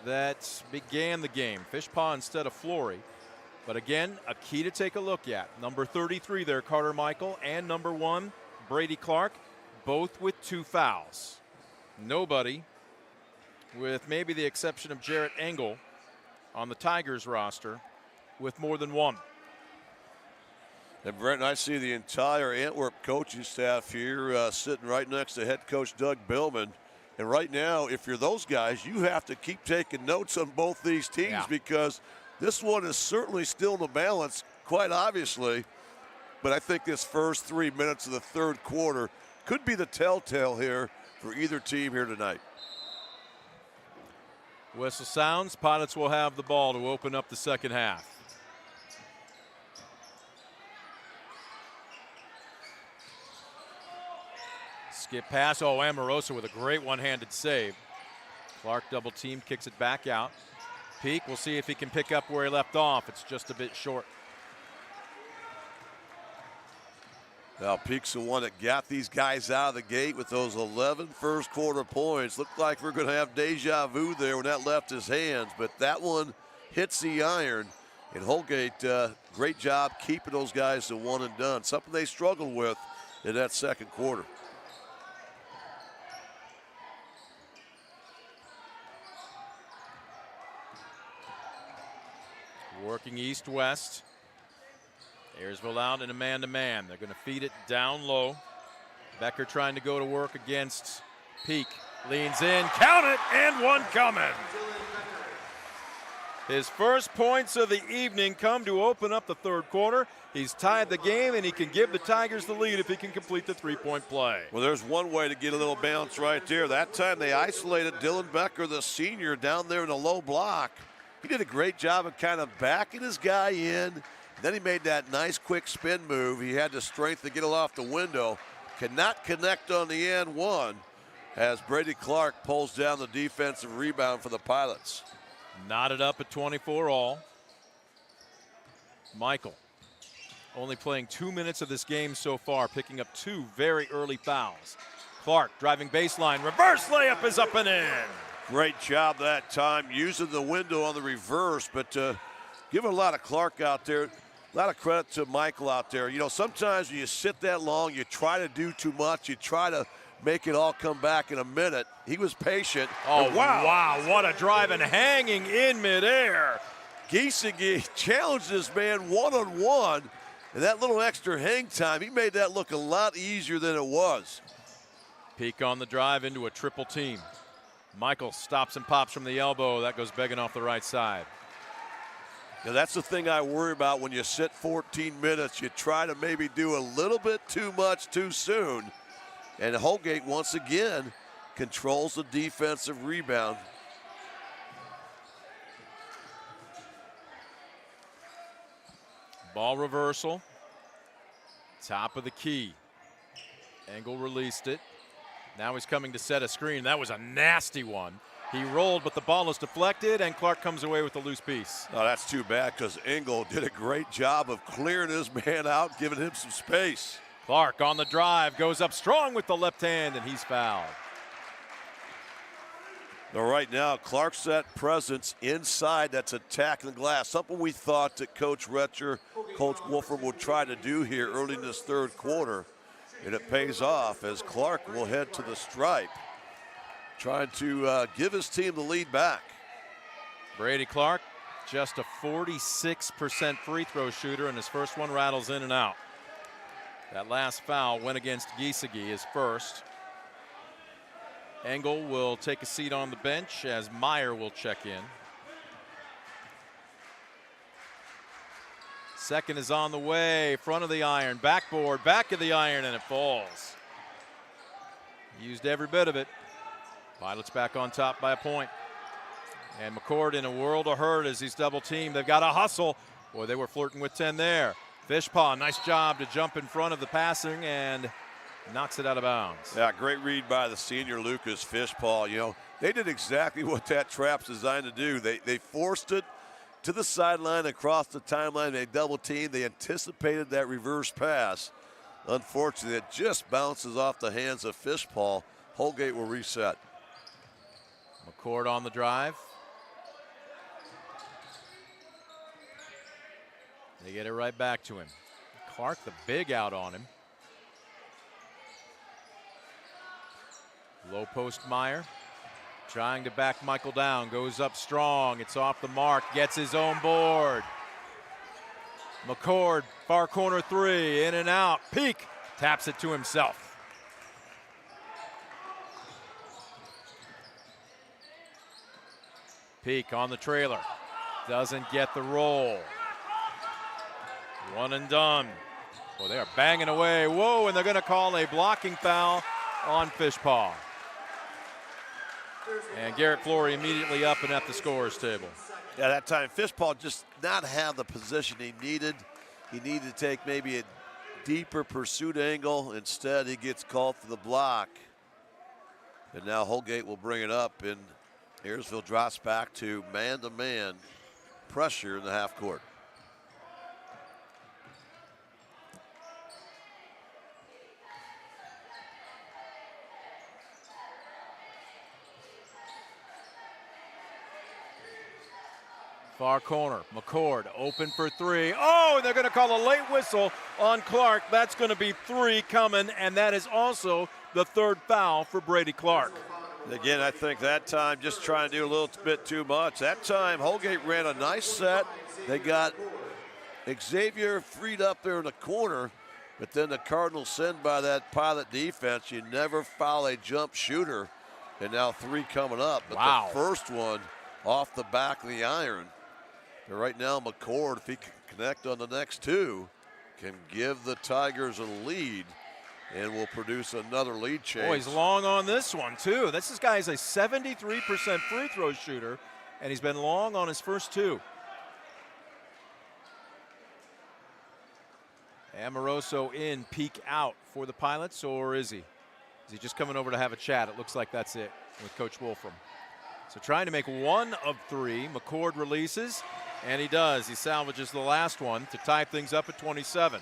that began the game. Fishpaw instead of Flory. But again, a key to take a look at. Number 33 there, Carter Michael, and number 1, Brady Clark, both with 2 fouls. Nobody, with maybe the exception of Jarrett Engel on the Tigers roster, with more than 1. And Brent, I see the entire Antwerp coaching staff here sitting right next to head coach Doug Billman. And right now, if you're those guys, you have to keep taking notes on both these teams because this one is certainly still in the balance, quite obviously. But I think this first 3 minutes of the 3rd quarter could be the telltale here for either team here tonight. Whistle sounds. Pilots will have the ball to open up the second half. Skip pass. Oh, Amorosa with a great one-handed save. Clark double team, kicks it back out. Peak, we'll see if he can pick up where he left off. It's just a bit short. Now Peak's the one that got these guys out of the gate with those 11 first quarter points. Looked like we're going to have deja vu there when that left his hands, but that one hits the iron. And Holgate, great job keeping those guys to 1 and done, something they struggled with in that second quarter. Working east-west. Ayersville out in a man-to-man. They're going to feed it down low. Becker trying to go to work against Peak. Leans in, count it, and 1 coming. His first points of the evening come to open up the 3rd quarter. He's tied the game, and he can give the Tigers the lead if he can complete the 3-point play. Well, there's one way to get a little bounce right there. That time they isolated Dylan Becker, the senior, down there in the low block. He did a great job of kind of backing his guy in. Then he made that nice quick spin move. He had the strength to get it off the window. Cannot connect on the end one as Brady Clark pulls down the defensive rebound for the Pilots. Knotted up at 24 all. Michael only playing 2 minutes of this game so far, picking up 2 very early fouls. Clark driving baseline, reverse layup is up and in. Great job that time using the window on the reverse, but give a lot of Clark out there. A lot of credit to Michael out there. You know, sometimes when you sit that long, you try to do too much. You try to make it all come back in a minute. He was patient. Oh, wow, what a drive and hanging in midair. Giesecke challenged this man one-on-one, and that little extra hang time, he made that look a lot easier than it was. Peak on the drive into a triple team. Michael stops and pops from the elbow. That goes begging off the right side. Now, that's the thing I worry about when you sit 14 minutes. You try to maybe do a little bit too much too soon. And Holgate, once again, controls the defensive rebound. Ball reversal. Top of the key. Engel released it. Now he's coming to set a screen. That was a nasty one. He rolled, but the ball is deflected, and Clark comes away with the loose piece. Oh, that's too bad because Engel did a great job of clearing his man out, giving him some space. Clark on the drive, goes up strong with the left hand, and he's fouled. Now, right now, Clark's that presence inside that's attacking the glass, something we thought that Coach Retcher, Coach Wolfram would try to do here early in this third quarter, and it pays off as Clark will head to the stripe, trying to give his team the lead back. Brady Clark, just a 46% free throw shooter, and his first one rattles in and out. That last foul went against Giesecke, his first. Engel will take a seat on the bench as Meyer will check in. Second is on the way, front of the iron, backboard, back of the iron, and it falls. Used every bit of it. Pilots back on top by a point. And McCord in a world of hurt as he's double teamed. They've got to hustle. Boy, they were flirting with 10 there. Fishpaw, nice job to jump in front of the passing and knocks it out of bounds. Yeah, great read by the senior Lucas Fishpaw. You know, they did exactly what that trap's designed to do. They forced it to the sideline, across the timeline. They double teamed. They anticipated that reverse pass. Unfortunately, it just bounces off the hands of Fishpaw. Holgate will reset. McCord on the drive. They get it right back to him. Clark, the big out on him. Low post Meyer. Trying to back Michael down. Goes up strong. It's off the mark. Gets his own board. McCord, far corner three. In and out. Peak. Taps it to himself. Peak on the trailer. Doesn't get the roll. One and done. Well, they are banging away. Whoa, and they're going to call a blocking foul on Fishpaw. And Garrett Flory immediately up and at the scorer's table. Yeah, that time Fishpaw just not have the position he needed. He needed to take maybe a deeper pursuit angle. Instead, he gets called for the block. And now Holgate will bring it up, and Ayersville drops back to man-to-man pressure in the half court. Far corner, McCord open for three. Oh, and they're going to call a late whistle on Clark. That's going to be three coming, and that is also the third foul for Brady Clark. Again, I think that time just trying to do a little bit too much. That time, Holgate ran a nice set. They got Xavier freed up there in the corner, but then the Cardinals send by that pilot defense. You never foul a jump shooter, and now three coming up. But wow. The first one off the back of the iron. And right now, McCord, if he can connect on the next two, can give the Tigers a lead and will produce another lead change. Boy, he's long on this one, too. This guy is a 73% free throw shooter, and he's been long on his first two. Amoroso in, Peak out for the Pilots, or is he? Is he just coming over to have a chat? It looks like that's it with Coach Wolfram. So trying to make one of three. McCord releases, and he does. He salvages the last one to tie things up at 27.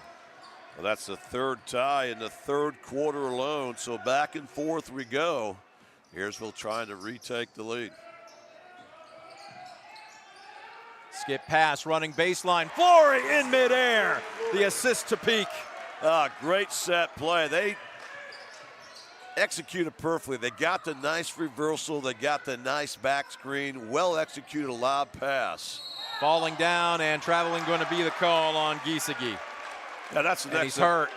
Well, that's the third tie in the third quarter alone. So back and forth we go. Ayersville trying to retake the lead. Skip pass, running baseline. Flory in midair. The assist to Peak. Great set play. They executed perfectly. They got the nice reversal. They got the nice back screen. Well executed lob pass. Falling down and traveling going to be the call on Giesecke. Yeah, that's an he's hurt.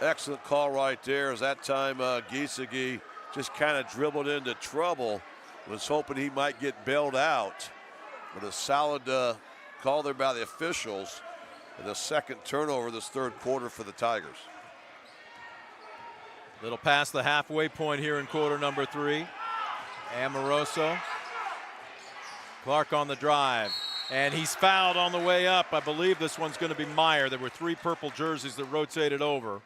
Excellent call right there. As that time Giesecke just kind of dribbled into trouble. Was hoping he might get bailed out. But a solid call there by the officials. And the second turnover this third quarter for the Tigers. Little past the halfway point here in quarter number 3. Amoroso. Clark on the drive. And he's fouled on the way up. I believe this one's going to be Meyer. There were 3 purple jerseys that rotated over.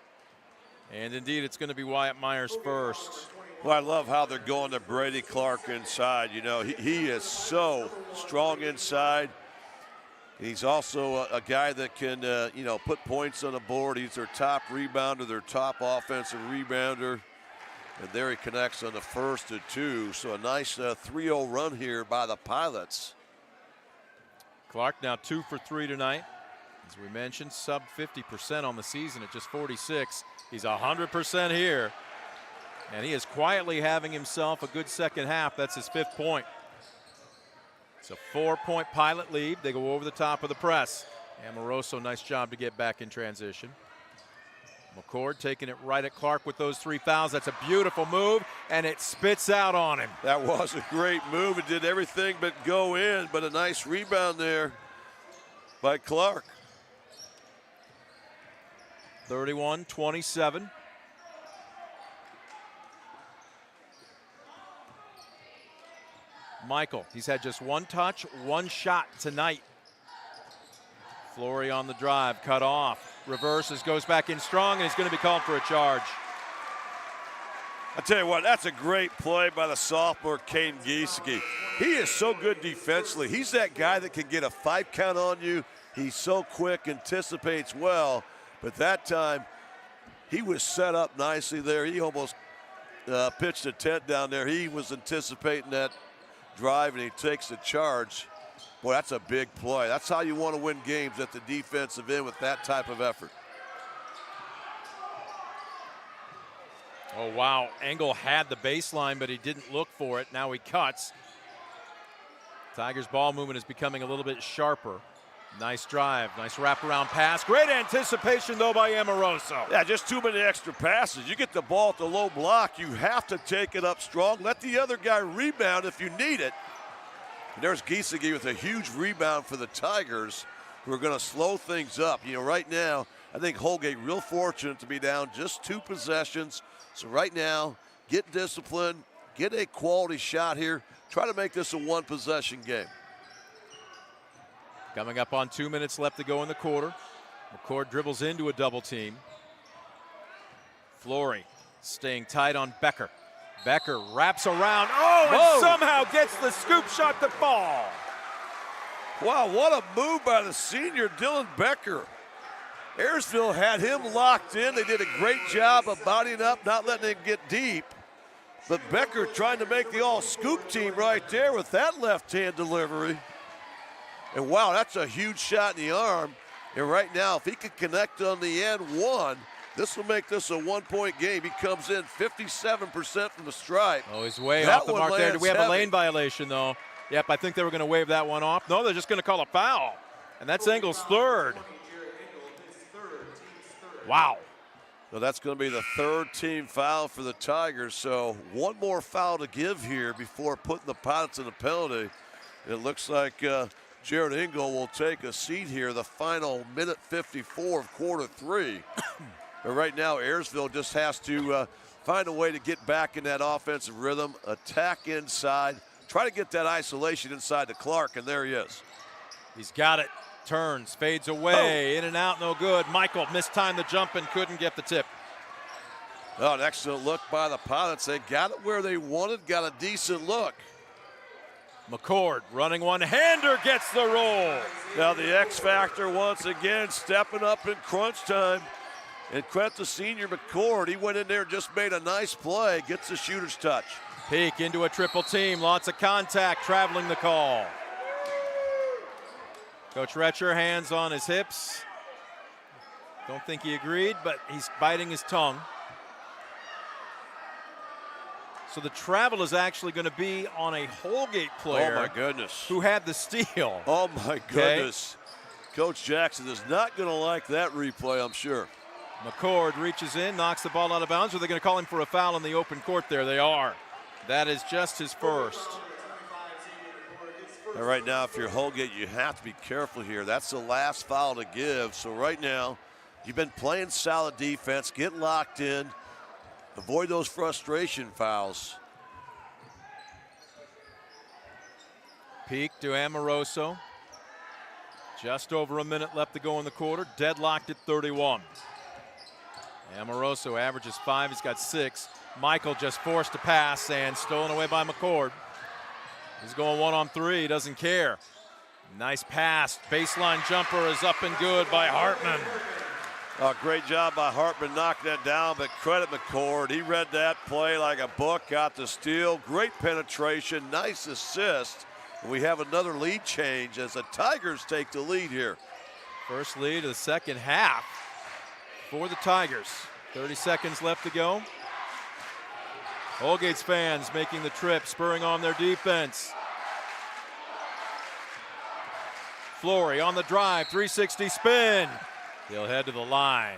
And indeed, it's going to be Wyatt Myers first. Well, I love how they're going to Brady Clark inside. You know, he is so strong inside. He's also a guy that can, put points on the board. He's their top rebounder, their top offensive rebounder. And there he connects on the first of 2. So a nice 3-0 run here by the Pilots. Clark now 2 for 3 tonight. As we mentioned, sub 50% on the season at just 46. He's 100% here. And he is quietly having himself a good second half. That's his 5th point. It's a 4-point Pilot lead. They go over the top of the press. Amoroso, nice job to get back in transition. McCord taking it right at Clark with those 3 fouls. That's a beautiful move, and it spits out on him. That was a great move. It did everything but go in, but a nice rebound there by Clark. 31-27. Michael, he's had just 1 touch, 1 shot tonight. Flory on the drive, cut off. Reverses, goes back in strong, and he's going to be called for a charge. I tell you what, that's a great play by the sophomore Caden Giesecke. He is so good defensively. He's that guy that can get a 5 count on you. He's so quick, anticipates well. But that time, he was set up nicely there. He almost pitched a tent down there. He was anticipating that drive, and he takes the charge. Boy, that's a big play. That's how you want to win games at the defensive end with that type of effort. Oh, wow. Engel had the baseline, but he didn't look for it. Now he cuts. Tigers' ball movement is becoming a little bit sharper. Nice drive, nice wraparound pass. Great anticipation, though, by Amoroso. Yeah, just too many extra passes. You get the ball at the low block, you have to take it up strong. Let the other guy rebound if you need it. And there's Giesecke with a huge rebound for the Tigers, who are going to slow things up. You know, right now, I think Holgate real fortunate to be down just 2 possessions. So right now, get disciplined, get a quality shot here. Try to make this a 1-possession game. Coming up on 2 minutes left to go in the quarter. McCord dribbles into a double team. Flory staying tight on Becker. Becker wraps around. Oh, and somehow gets the scoop shot to fall. Wow, what a move by the senior Dylan Becker. Ayersville had him locked in. They did a great job of bodying up, not letting him get deep. But Becker trying to make the all-scoop team right there with that left-hand delivery. And wow, that's a huge shot in the arm. And right now, if he can connect on the end 1, this will make this a 1-point game. He comes in 57% from the stripe. Oh, he's way off the mark there. Do we have a lane violation, though? Yep, I think they were going to wave that one off. No, they're just going to call a foul. And that's Engel's 3rd. Wow. So that's going to be the 3rd team foul for the Tigers. So 1 more foul to give here before putting the Pilots in the penalty. It looks like Jared Engel will take a seat here, the final minute 54 of quarter 3. But right now, Ayersville just has to find a way to get back in that offensive rhythm, attack inside, try to get that isolation inside to Clark, and there he is. He's got it. Turns, fades away, in and out, no good. Michael mistimed the jump and couldn't get the tip. Oh, an excellent look by the Pilots. They got it where they wanted, got a decent look. McCord running one-hander, gets the roll. Now the X factor once again stepping up in crunch time. And credit to senior McCord. He went in there, just made a nice play, gets the shooter's touch. Peak into a triple team. Lots of contact traveling the call. Coach Retcher, hands on his hips. Don't think he agreed, but he's biting his tongue. So the travel is actually going to be on a Holgate player. Oh, my goodness. Who had the steal. Oh, my goodness. Okay. Coach Jackson is not going to like that replay, I'm sure. McCord reaches in, knocks the ball out of bounds. Are they going to call him for a foul in the open court there? They are. That is just his first. And right now, if you're Holgate, you have to be careful here. That's the last foul to give. So right now, you've been playing solid defense. Get locked in. Avoid those frustration fouls. Peak to Amoroso. Just over a minute left to go in the quarter. Deadlocked at 31. Amoroso averages 5. He's got 6. Michael just forced to pass and stolen away by McCord. He's going 1-on-3. He doesn't care. Nice pass. Baseline jumper is up and good by Hartman. Great job by Hartman knocking that down, but credit McCord. He read that play like a book, got the steal. Great penetration, nice assist. And we have another lead change as the Tigers take the lead here. First lead of the second half for the Tigers. 30 seconds left to go. Holgate's fans making the trip, spurring on their defense. Flory on the drive, 360 spin. He'll head to the line.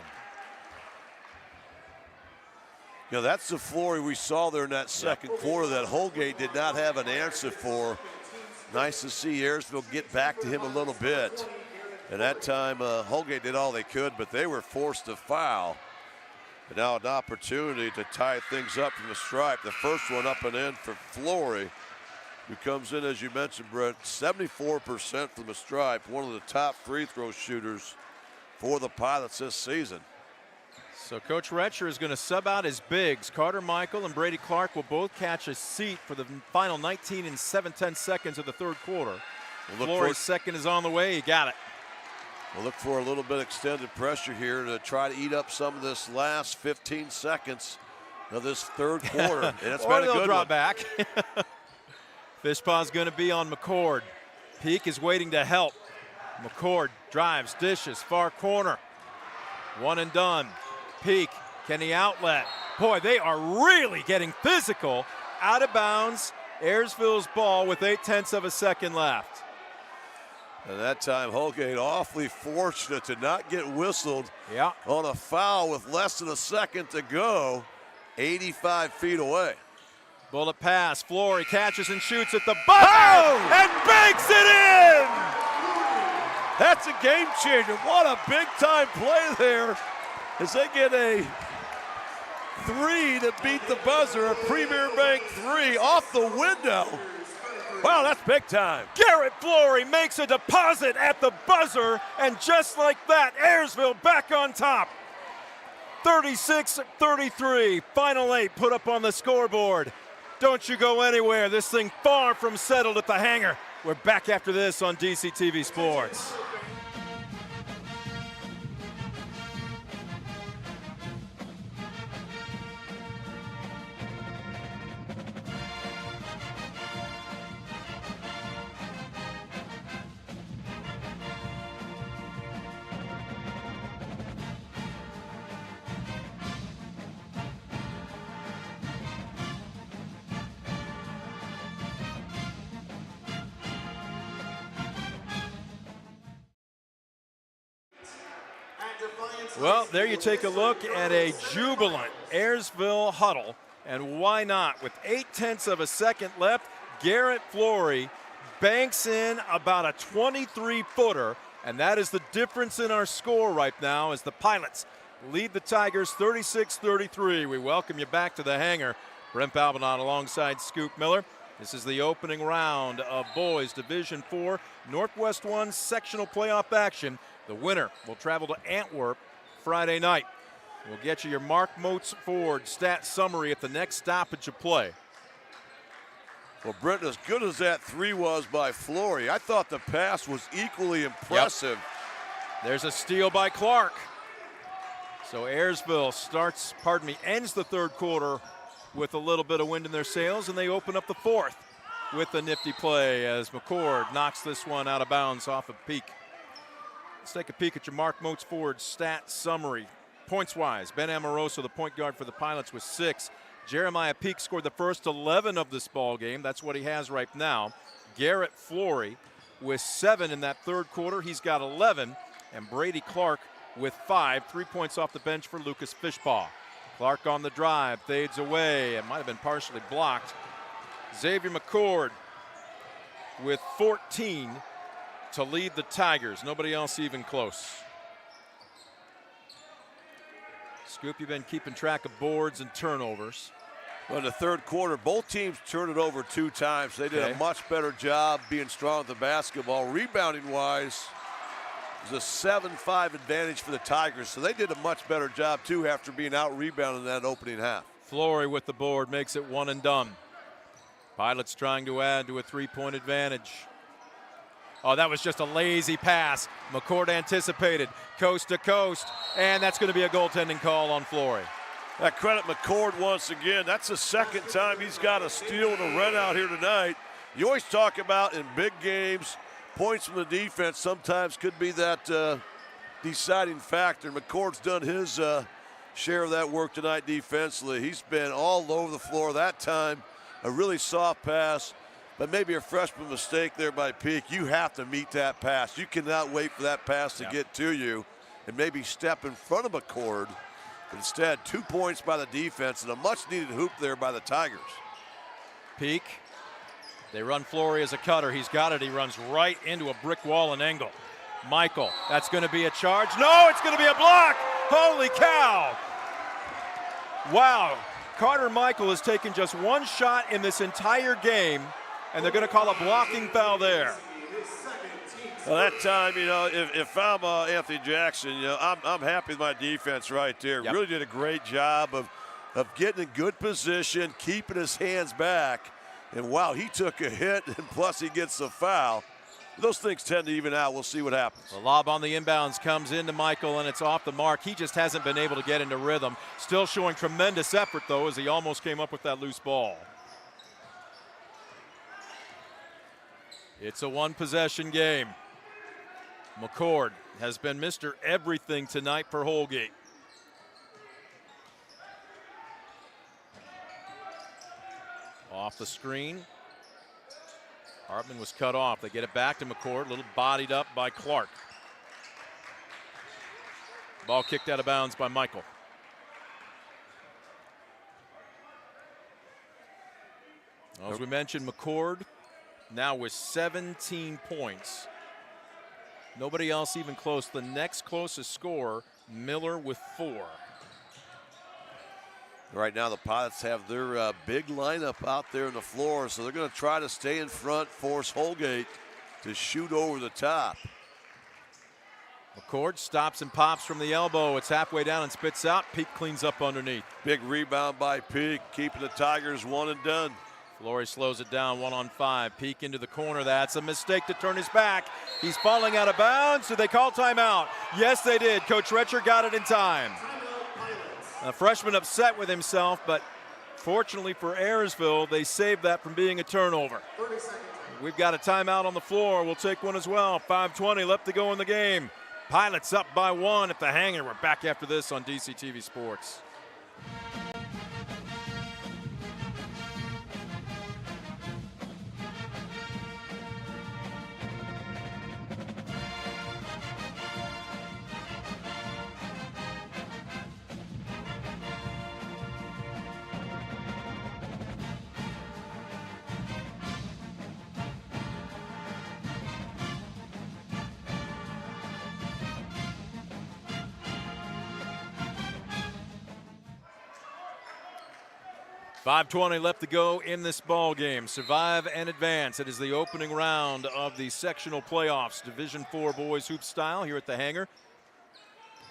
You know, that's the Flory we saw there in that second quarter that Holgate did not have an answer for. Nice to see Ayersville get back to him a little bit. And that time, Holgate did all they could, but they were forced to foul. And now an opportunity to tie things up from the stripe. The first one up and in for Flory, who comes in, as you mentioned, Brett, 74% from the stripe, one of the top free throw shooters for the Pilots this season. So Coach Retcher is going to sub out his bigs. Carter Michael and Brady Clark will both catch a seat for the final 19 and 7/10 seconds of the third quarter. Flory's second is on the way. He got it. We'll look for a little bit extended pressure here to try to eat up some of this last 15 seconds of this third quarter. And it's been a good draw one. Back. Fishpaw's going to be on McCord. Peak is waiting to help. McCord drives, dishes, far corner. One and done. Peak, can he outlet? Boy, they are really getting physical. Out of bounds, Ayersville's ball with 0.8 of a second left. And that time, Holgate awfully fortunate to not get whistled Yeah. on a foul with less than a second to go, 85 feet away. Bullet pass, Flory catches and shoots at the buzzer and banks it in! That's a game changer. What a big time play there as they get a 3 to beat the buzzer, a Premier Bank 3 off the window. Wow, that's big time. Garrett Flory makes a deposit at the buzzer, and just like that, Ayersville back on top. 36-33, final 8 put up on the scoreboard. Don't you go anywhere. This thing far from settled at the hangar. We're back after this on DCTV Sports. Well, there you take a look at a jubilant Ayersville huddle. And why not? With 0.8 of a second left, Garrett Flory banks in about a 23-footer. And that is the difference in our score right now as the Pilots lead the Tigers 36-33. We welcome you back to the hangar. Brent Balbanon alongside Scoop Miller. This is the opening round of boys Division IV Northwest 1 sectional playoff action. The winner will travel to Antwerp Friday night. We'll get you your Mark Moats Ford stat summary at the next stoppage of play. Well, Brent, as good as that 3 was by Flory, I thought the pass was equally impressive. Yep. There's a steal by Clark. So Ayersville ends the third quarter with a little bit of wind in their sails, and they open up the fourth with a nifty play as McCord knocks this one out of bounds off of Peak. Let's take a peek at your Mark Moats Ford stat summary. Points-wise, Ben Amoroso, the point guard for the Pilots, with 6. Jeremiah Peak scored the first 11 of this ball game. That's what he has right now. Garrett Flory with 7 in that third quarter. He's got 11. And Brady Clark with 5. 3 points off the bench for Lucas Fishpaw. Clark on the drive, fades away. It might have been partially blocked. Xavier McCord with 14 to lead the Tigers. Nobody else even close. Scoop, you've been keeping track of boards and turnovers. Well, in the third quarter, both teams turned it over 2 times. They did a much better job being strong with the basketball. Rebounding-wise, it was a 7-5 advantage for the Tigers, so they did a much better job, too, after being out-rebounded in that opening half. Flory with the board makes it one and done. Pilots trying to add to a 3-point advantage. Oh, that was just a lazy pass. McCord anticipated, coast to coast, and that's going to be a goaltending call on Flory. That credit McCord once again. That's the second time he's got a steal and a run out here tonight. You always talk about in big games, points from the defense sometimes could be that deciding factor. McCord's done his share of that work tonight defensively. He's been all over the floor. That time, a really soft pass, but maybe a freshman mistake there by Peak. You have to meet that pass. You cannot wait for that pass to get to you and maybe step in front of McCord. Instead, 2 points by the defense and a much-needed hoop there by the Tigers. Peak. They run Flory as a cutter. He's got it. He runs right into a brick wall and Engel. Michael, that's going to be a charge. No, it's going to be a block. Holy cow. Wow. Carter Michael has taken just 1 shot in this entire game, and they're going to call a blocking foul there. Well, that time, you know, if I'm Anthony Jackson, you know, I'm happy with my defense right there. Yep. Really did a great job of getting in good position, keeping his hands back. And, wow, he took a hit, and plus he gets a foul. Those things tend to even out. We'll see what happens. The lob on the inbounds comes into Michael, and it's off the mark. He just hasn't been able to get into rhythm. Still showing tremendous effort, though, as he almost came up with that loose ball. It's a one-possession game. McCord has been Mr. Everything tonight for Holgate. Off the screen. Hartman was cut off. They get it back to McCord, a little bodied up by Clark. Ball kicked out of bounds by Michael. As we mentioned, McCord now with 17 points. Nobody else even close. The next closest scorer, Miller with 4. Right now the Pilots have their big lineup out there on the floor, so they're going to try to stay in front, force Holgate to shoot over the top. McCord stops and pops from the elbow. It's halfway down and spits out. Peak cleans up underneath. Big rebound by Peak, keeping the Tigers one and done. Flory slows it down, 1-on-5. Peak into the corner. That's a mistake to turn his back. He's falling out of bounds. Did they call timeout? Yes, they did. Coach Retcher got it in time. A freshman upset with himself, but fortunately for Ayersville, they saved that from being a turnover. We've got a timeout on the floor. We'll take one as well. 5:20 left to go in the game. Pilots up by 1 at the hangar. We're back after this on DCTV Sports. .520 left to go in this ball game. Survive and advance. It is the opening round of the sectional playoffs, Division IV boys hoop style here at the hangar.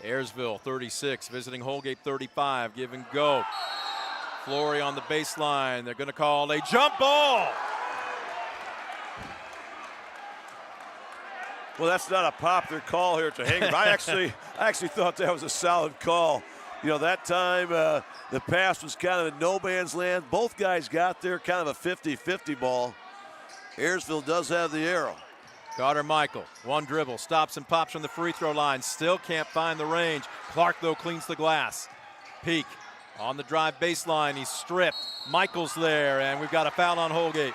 Ayersville 36, visiting Holgate 35. Give and go. Flory on the baseline. They're going to call a jump ball. Well, that's not a popular call here at the hangar. I actually thought that was a solid call. You know, that time the pass was kind of in no man's land. Both guys got there, kind of a 50-50 ball. Ayersville does have the arrow. Carter Michael, one dribble, stops and pops from the free throw line. Still can't find the range. Clark, though, cleans the glass. Peak on the drive baseline. He's stripped. Michael's there, and we've got a foul on Holgate.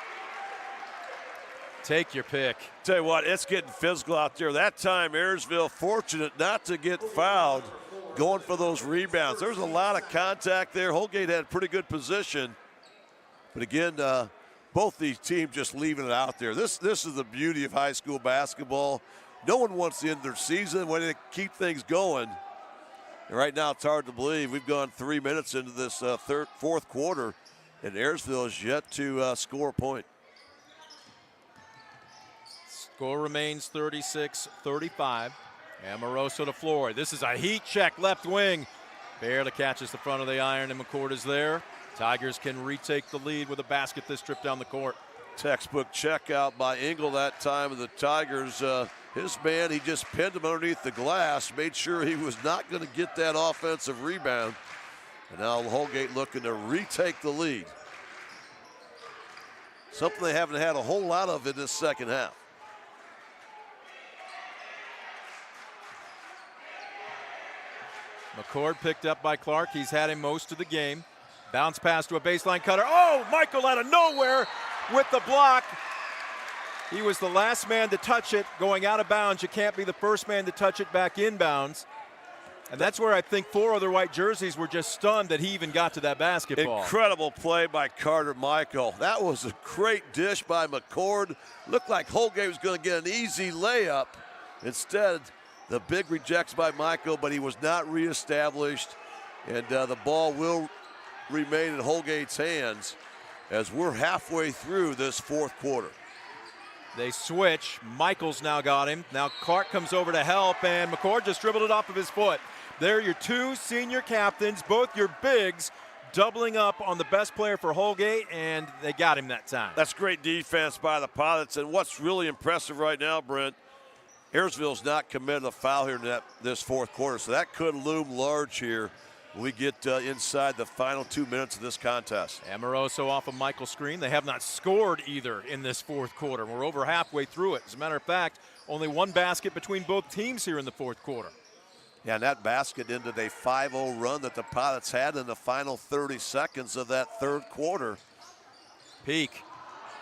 Take your pick. Tell you what, it's getting physical out there. That time, Ayersville fortunate not to get fouled, going for those rebounds. There was a lot of contact there. Holgate had pretty good position. But again, both these teams just leaving it out there. This is the beauty of high school basketball. No one wants to end their season when they keep things going. And right now, it's hard to believe we've gone 3 minutes into this fourth quarter, and Ayersville is yet to score a point. Score remains 36-35. Amoroso to Floyd. This is a heat check, left wing. Barely catches the front of the iron, and McCord is there. Tigers can retake the lead with a basket this trip down the court. Textbook check out by Engel that time of the Tigers. His man, he just pinned him underneath the glass, made sure he was not going to get that offensive rebound. And now Holgate looking to retake the lead. Something they haven't had a whole lot of in this second half. McCord picked up by Clark. He's had him most of the game. Bounce pass to a baseline cutter. Oh, Michael out of nowhere with the block. He was the last man to touch it going out of bounds. You can't be the first man to touch it back inbounds. And that's where I think 4 other white jerseys were just stunned that he even got to that basketball. Incredible play by Carter Michael. That was a great dish by McCord. Looked like Holgate was going to get an easy layup. Instead, the big rejects by Michael, but he was not reestablished. And the ball will remain in Holgate's hands as we're halfway through this fourth quarter. They switch. Michael's now got him. Now Clark comes over to help, and McCord just dribbled it off of his foot. They're your 2 senior captains, both your bigs, doubling up on the best player for Holgate, and they got him that time. That's great defense by the Pilots, and what's really impressive right now, Brent, Ayersville's not committed a foul here in this fourth quarter, so that could loom large here when we get inside the final 2 minutes of this contest. Amoroso off of Michael's screen. They have not scored either in this fourth quarter. We're over halfway through it. As a matter of fact, only one basket between both teams here in the fourth quarter. Yeah, and that basket ended a 5-0 run that the Pilots had in the final 30 seconds of that third quarter. Peak.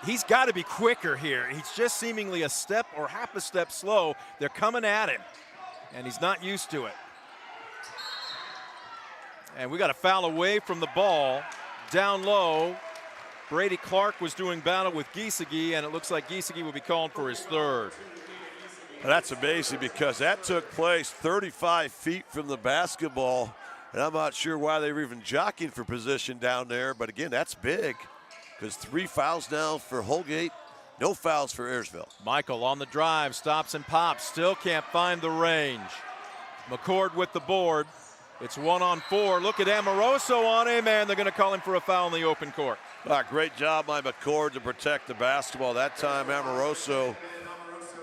He's got to be quicker here. He's just seemingly a step or half a step slow. They're coming at him, and he's not used to it. And we got a foul away from the ball. Down low, Brady Clark was doing battle with Giesecke, and it looks like Giesecke will be called for his third. That's amazing because that took place 35 feet from the basketball, and I'm not sure why they were even jockeying for position down there, but again, that's big because 3 fouls now for Holgate, no fouls for Ayersville. Michael on the drive, stops and pops, still can't find the range. McCord with the board. It's 1-on-4. Look at Amoroso on him, and they're going to call him for a foul in the open court. Great job by McCord to protect the basketball. That time, Amoroso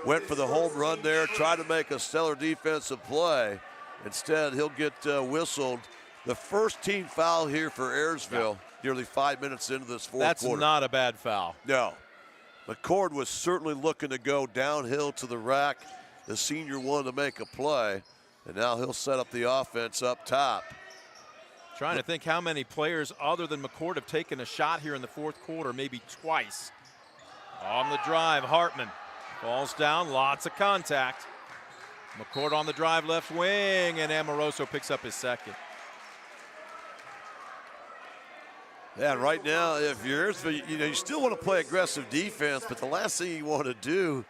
went for the home run there, tried to make a stellar defensive play. Instead, he'll get whistled. The first team foul here for Ayersville, nearly 5 minutes into this fourth quarter. That's not a bad foul. No. McCord was certainly looking to go downhill to the rack. The senior wanted to make a play. And now he'll set up the offense up top. Trying to think how many players other than McCord have taken a shot here in the fourth quarter, maybe twice. On the drive, Hartman falls down, lots of contact. McCord on the drive, left wing, and Amoroso picks up his second. Yeah, right now, if you're Ayersville, you still want to play aggressive defense, but the last thing you want to do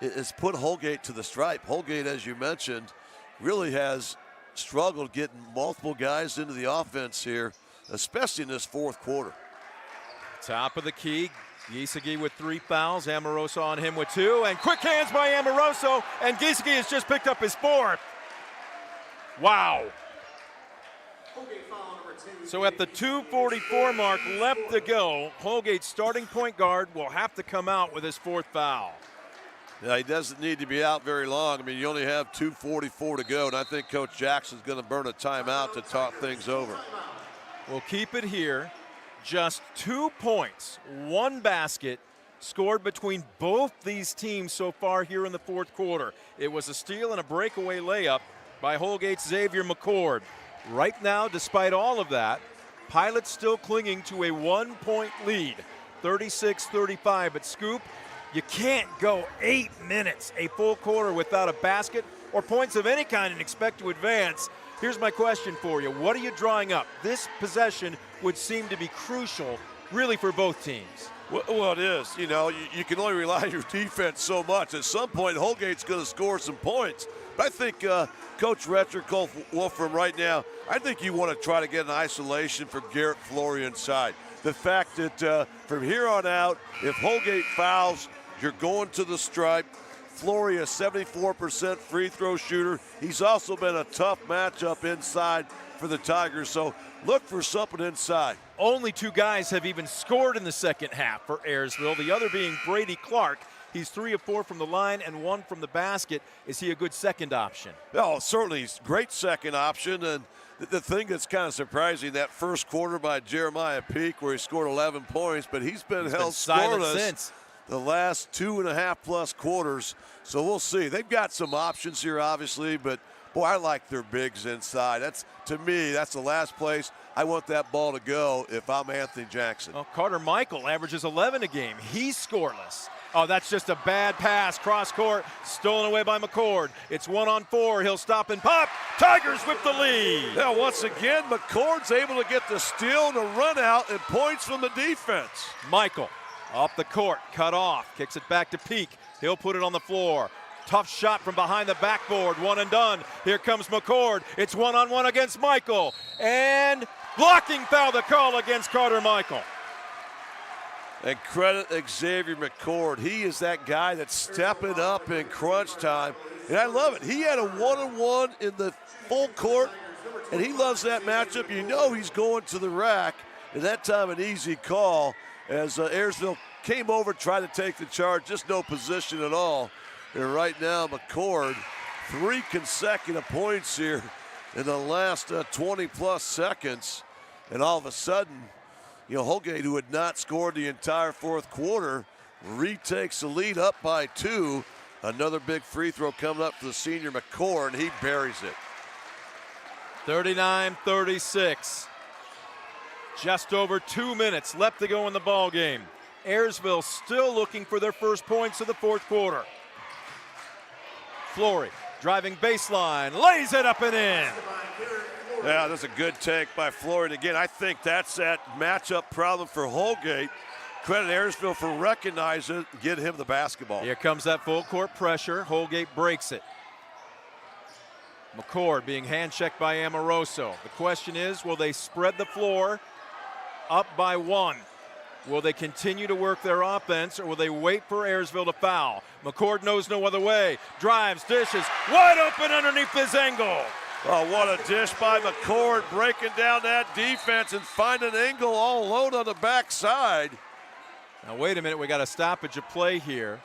is put Holgate to the stripe. Holgate, as you mentioned, really has struggled getting multiple guys into the offense here, especially in this fourth quarter. Top of the key, Giesecke with 3 fouls, Amoroso on him with 2, and quick hands by Amoroso, and Giesecke has just picked up his 4th. Wow. So at the 2:44 mark left to go, Holgate's starting point guard will have to come out with his 4th foul. Yeah, he doesn't need to be out very long. I mean, you only have 2:44 to go, and I think Coach Jackson's going to burn a timeout to talk things over. We'll keep it here. Just 2 points, 1 basket scored between both these teams so far here in the fourth quarter. It was a steal and a breakaway layup by Holgate's Xavier McCord. Right now, despite all of that, Pilots still clinging to a 1-point lead, 36-35. But Scoop, you can't go 8 minutes, a full quarter, without a basket or points of any kind and expect to advance. Here's my question for you. What are you drawing up? This possession would seem to be crucial, really, for both teams. Well, it is. You know, you can only rely on your defense so much. At some point, Holgate's going to score some points. But I think Coach Retcher, Cole Wolfram right now, I think you want to try to get an isolation for Garrett Flory inside. The fact that from here on out, if Holgate fouls, you're going to the stripe. Flory, a 74% free throw shooter. He's also been a tough matchup inside for the Tigers, so look for something inside. Only 2 guys have even scored in the second half for Ayersville, the other being Brady Clark. He's 3 of 4 from the line and 1 from the basket. Is he a good second option? Oh, certainly. He's a great second option. And the thing that's kind of surprising, that first quarter by Jeremiah Peak where he scored 11 points, but he's been held scoreless since the last 2.5+ quarters. So we'll see. They've got some options here, obviously, but boy, I like their bigs inside. To me, that's the last place I want that ball to go if I'm Anthony Jackson. Well, Carter Michael averages 11 a game. He's scoreless. Oh, that's just a bad pass. Cross court, stolen away by McCord. It's 1-on-4. He'll stop and pop. Tigers with the lead. Now, once again, McCord's able to get the steal and the run out and points from the defense. Michael off the court, cut off, kicks it back to Peak. He'll put it on the floor. Tough shot from behind the backboard, one and done. Here comes McCord. It's 1-on-1 against Michael. And blocking foul, the call against Carter Michael. And credit Xavier McCord. He is that guy that's stepping up in crunch time. And I love it. He had a 1-on-1 in the full court, and he loves that matchup. You know he's going to the rack. And that time an easy call as Ayersville came over, tried to take the charge, just no position at all. And right now McCord, 3 consecutive points here in the last 20+ seconds. And all of a sudden, Holgate, who had not scored the entire fourth quarter, retakes the lead up by 2. Another big free throw coming up for the senior McCord, and he buries it. 39-36. Just over 2 minutes left to go in the ball game. Ayersville still looking for their first points of the fourth quarter. Flory driving baseline, lays it up and in. Yeah, that's a good take by Flory. And again, I think that's that matchup problem for Holgate. Credit Ayersville for recognizing it and get him the basketball. Here comes that full court pressure. Holgate breaks it. McCord being hand-checked by Amoroso. The question is, will they spread the floor up by 1? Will they continue to work their offense, or will they wait for Ayersville to foul? McCord knows no other way. Drives, dishes, wide open underneath his angle. Oh, what a dish by McCord, breaking down that defense and finding Engel all alone on the backside. Now, wait a minute. We got a stoppage of play here.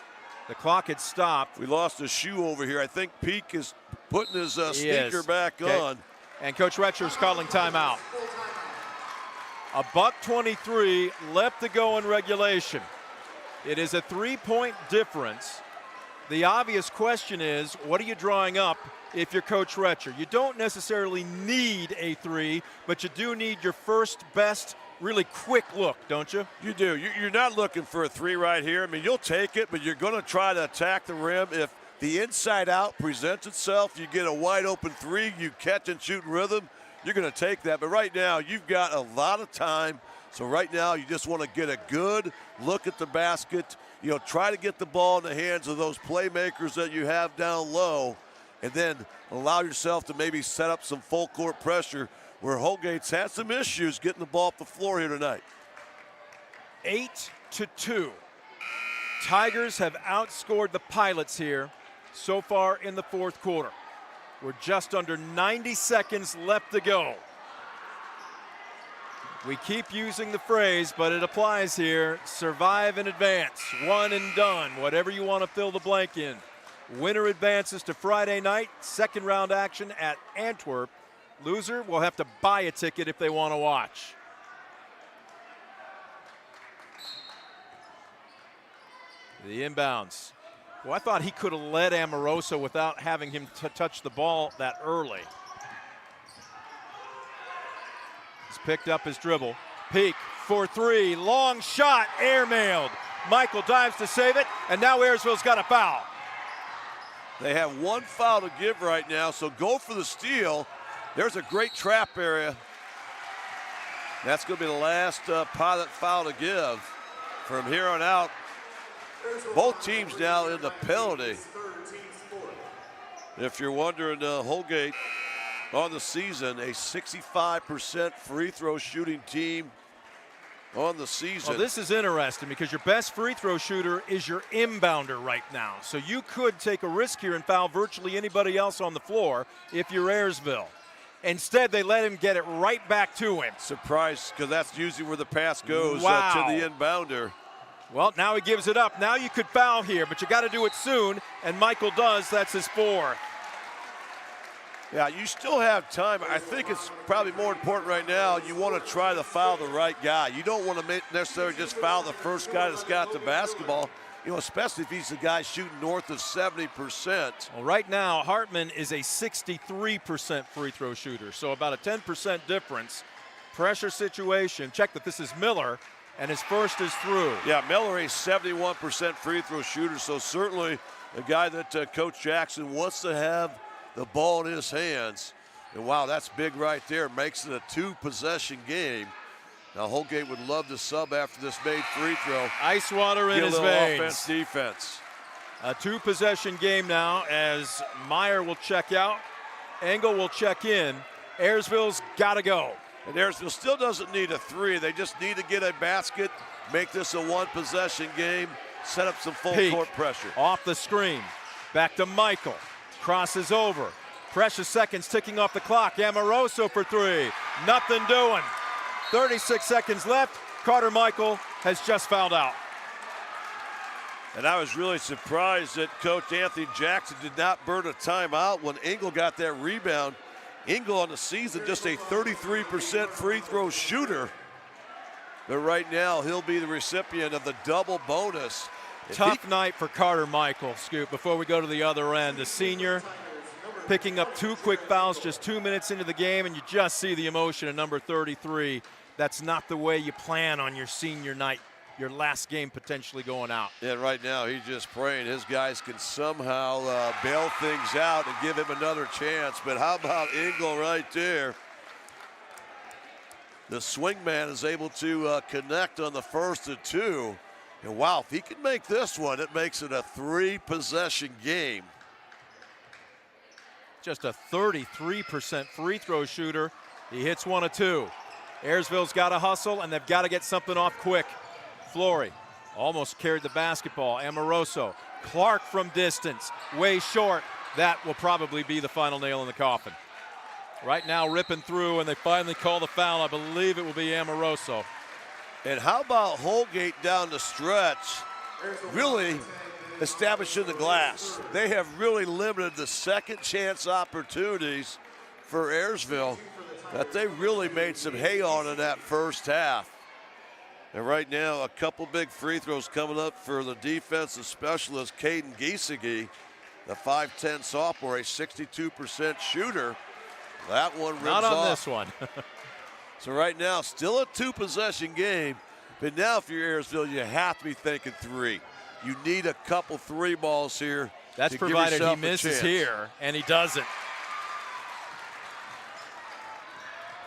The clock had stopped. We lost a shoe over here. I think Peak is putting his sneaker back on. And Coach Retcher's calling timeout. $1:23 left to go in regulation. It is a 3-point difference. The obvious question is, what are you drawing up if you're Coach Retcher? You don't necessarily need a 3, but you do need your first best, really quick look, don't you? You do. You're not looking for a 3 right here. I mean, you'll take it, but you're going to try to attack the rim. If the inside out presents itself, you get a wide open 3, you catch and shoot in rhythm, you're going to take that. But right now, you've got a lot of time. So right now, you just want to get a good look at the basket. Try to get the ball in the hands of those playmakers that you have down low, and then allow yourself to maybe set up some full court pressure where Holgate's had some issues getting the ball off the floor here tonight. 8-2. Tigers have outscored the Pilots here so far in the fourth quarter. We're just under 90 seconds left to go. We keep using the phrase, but it applies here. Survive and advance. One and done. Whatever you want to fill the blank in. Winner advances to Friday night. Second round action at Antwerp. Loser will have to buy a ticket if they want to watch. The inbounds. Well, I thought he could have led Amoroso without having him touch the ball that early. He's picked up his dribble. Peek for three. Long shot. Airmailed. Michael dives to save it. And now Ayersville's got a foul. They have one foul to give right now, so go for the steal. There's a great trap area. That's going to be the last pilot foul to give. From here on out, both teams now in the penalty. If you're wondering, Holgate on the season, a 65% free throw shooting team on the season. Well, this is interesting because your best free throw shooter is your inbounder right now. So you could take a risk here and foul virtually anybody else on the floor if you're Ayersville. Instead, they let him get it right back to him. Surprised, because that's usually where the pass goes, wow. To the inbounder. Well, now he gives it up. Now you could foul here, but you got to do it soon, and Michael does. That's his fourth. Yeah, you still have time. I think it's probably more important right now. You want to try to foul the right guy. You don't want to necessarily just foul the first guy that's got the basketball, especially if he's the guy shooting north of 70%. Well, right now, Hartman is a 63% free throw shooter, so about a 10% difference. Pressure situation. Check that this is Miller, and his first is through. Yeah, Miller, a 71% free throw shooter, so certainly a guy that Coach Jackson wants to have the ball in his hands. And wow, that's big right there. Makes it a two-possession game. Now Holgate would love to sub after this made free throw. Ice water in his veins. Offense, defense. A two-possession game now as Meyer will check out. Engel will check in. Ayersville's got to go. And Ayersville still doesn't need a three. They just need to get a basket, make this a one-possession game, set up some full-court pressure. Off the screen. Back to Michael. Crosses over. Precious seconds ticking off the clock. Amoroso for three. Nothing doing. 36 seconds left. Carter Michael has just fouled out. And I was really surprised that Coach Anthony Jackson did not burn a timeout when Engel got that rebound. Engel on the season just a 33% free throw shooter. But right now he'll be the recipient of the double bonus. Tough night for Carter Michael, Scoop. Before we go to the other end, the senior picking up two quick fouls just 2 minutes into the game, and you just see the emotion of number 33. That's not the way you plan on your senior night, your last game potentially going out. Yeah, right now he's just praying his guys can somehow bail things out and give him another chance. But how about Engel right there? The swingman is able to connect on the first of two. And wow, if he can make this one, it makes it a three-possession game. Just a 33% free throw shooter. He hits one of two. Ayersville's got to hustle, and they've got to get something off quick. Flory almost carried the basketball. Amoroso. Clark from distance. Way short. That will probably be the final nail in the coffin. Right now ripping through, and they finally call the foul. I believe it will be Amoroso. And how about Holgate down the stretch, really establishing the glass. They have really limited the second chance opportunities for Ayersville that they really made some hay on in that first half. And right now, a couple big free throws coming up for the defensive specialist, Caden Giesecke, the 5'10 sophomore, a 62% shooter. That one rips off. Not on this one. So right now, still a two-possession game. But now if you're Ayersville, you have to be thinking three. You need a couple three balls here. That's provided he misses here, and he doesn't.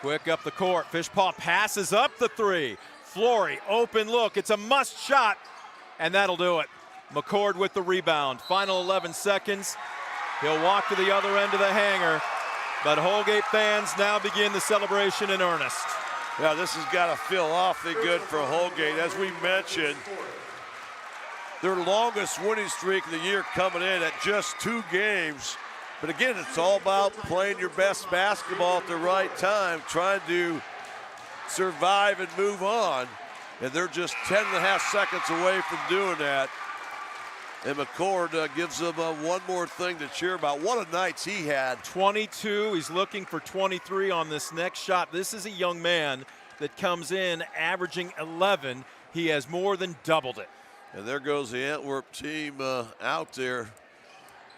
Quick up the court. Fishpaw passes up the three. Flory, open look. It's a must shot, and that'll do it. McCord with the rebound. Final 11 seconds. He'll walk to the other end of the hanger. But Holgate fans now begin the celebration in earnest. Yeah, this has got to feel awfully good for Holgate. As we mentioned, their longest winning streak of the year coming in at just 2 games. But again, it's all about playing your best basketball at the right time, trying to survive and move on. And they're just 10.5 seconds away from doing that. And McCord gives them one more thing to cheer about. What a night he had. 22. He's looking for 23 on this next shot. This is a young man that comes in averaging 11. He has more than doubled it. And there goes the Antwerp team out there.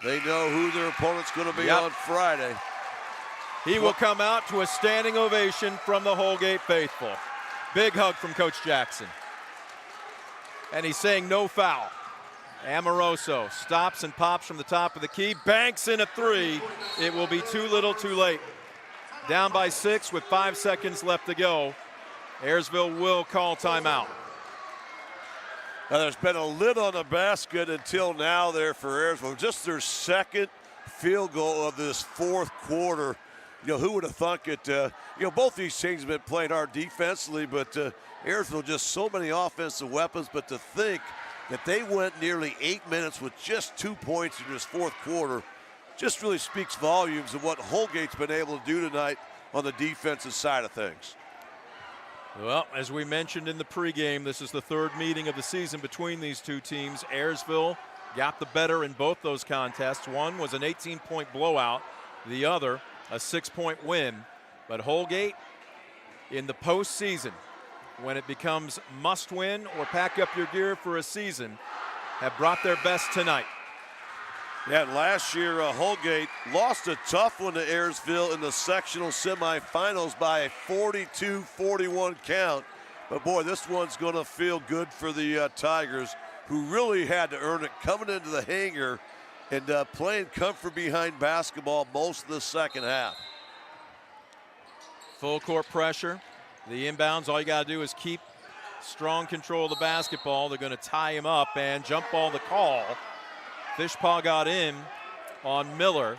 They know who their opponent's going to be on Friday. He will come out to a standing ovation from the Holgate faithful. Big hug from Coach Jackson. And he's saying no foul. Amoroso stops and pops from the top of the key, banks in a three. It will be too little too late. Down by 6 with 5 seconds left to go. Ayersville will call timeout. Now there's been a lid on the basket until now there for Ayersville. Just their second field goal of this fourth quarter. You know, who would have thunk it? You know, both these teams have been playing hard defensively, but Ayersville just so many offensive weapons. But to think that they went nearly 8 minutes with just 2 points in this fourth quarter just really speaks volumes of what Holgate's been able to do tonight on the defensive side of things. Well, as we mentioned in the pregame, this is the third meeting of the season between these two teams. Ayersville got the better in both those contests. One was an 18-point blowout, the other a 6-point win. But Holgate, in the postseason, when it becomes must win or pack up your gear for a season, have brought their best tonight. Yeah, last year Holgate lost a tough one to Ayersville in the sectional semifinals by a 42-41 count. But boy, this one's going to feel good for the Tigers, who really had to earn it coming into the hangar and playing comfort behind basketball most of the second half. Full court pressure. The inbounds, all you got to do is keep strong control of the basketball. They're going to tie him up and jump ball the call. Fishpaw got in on Miller,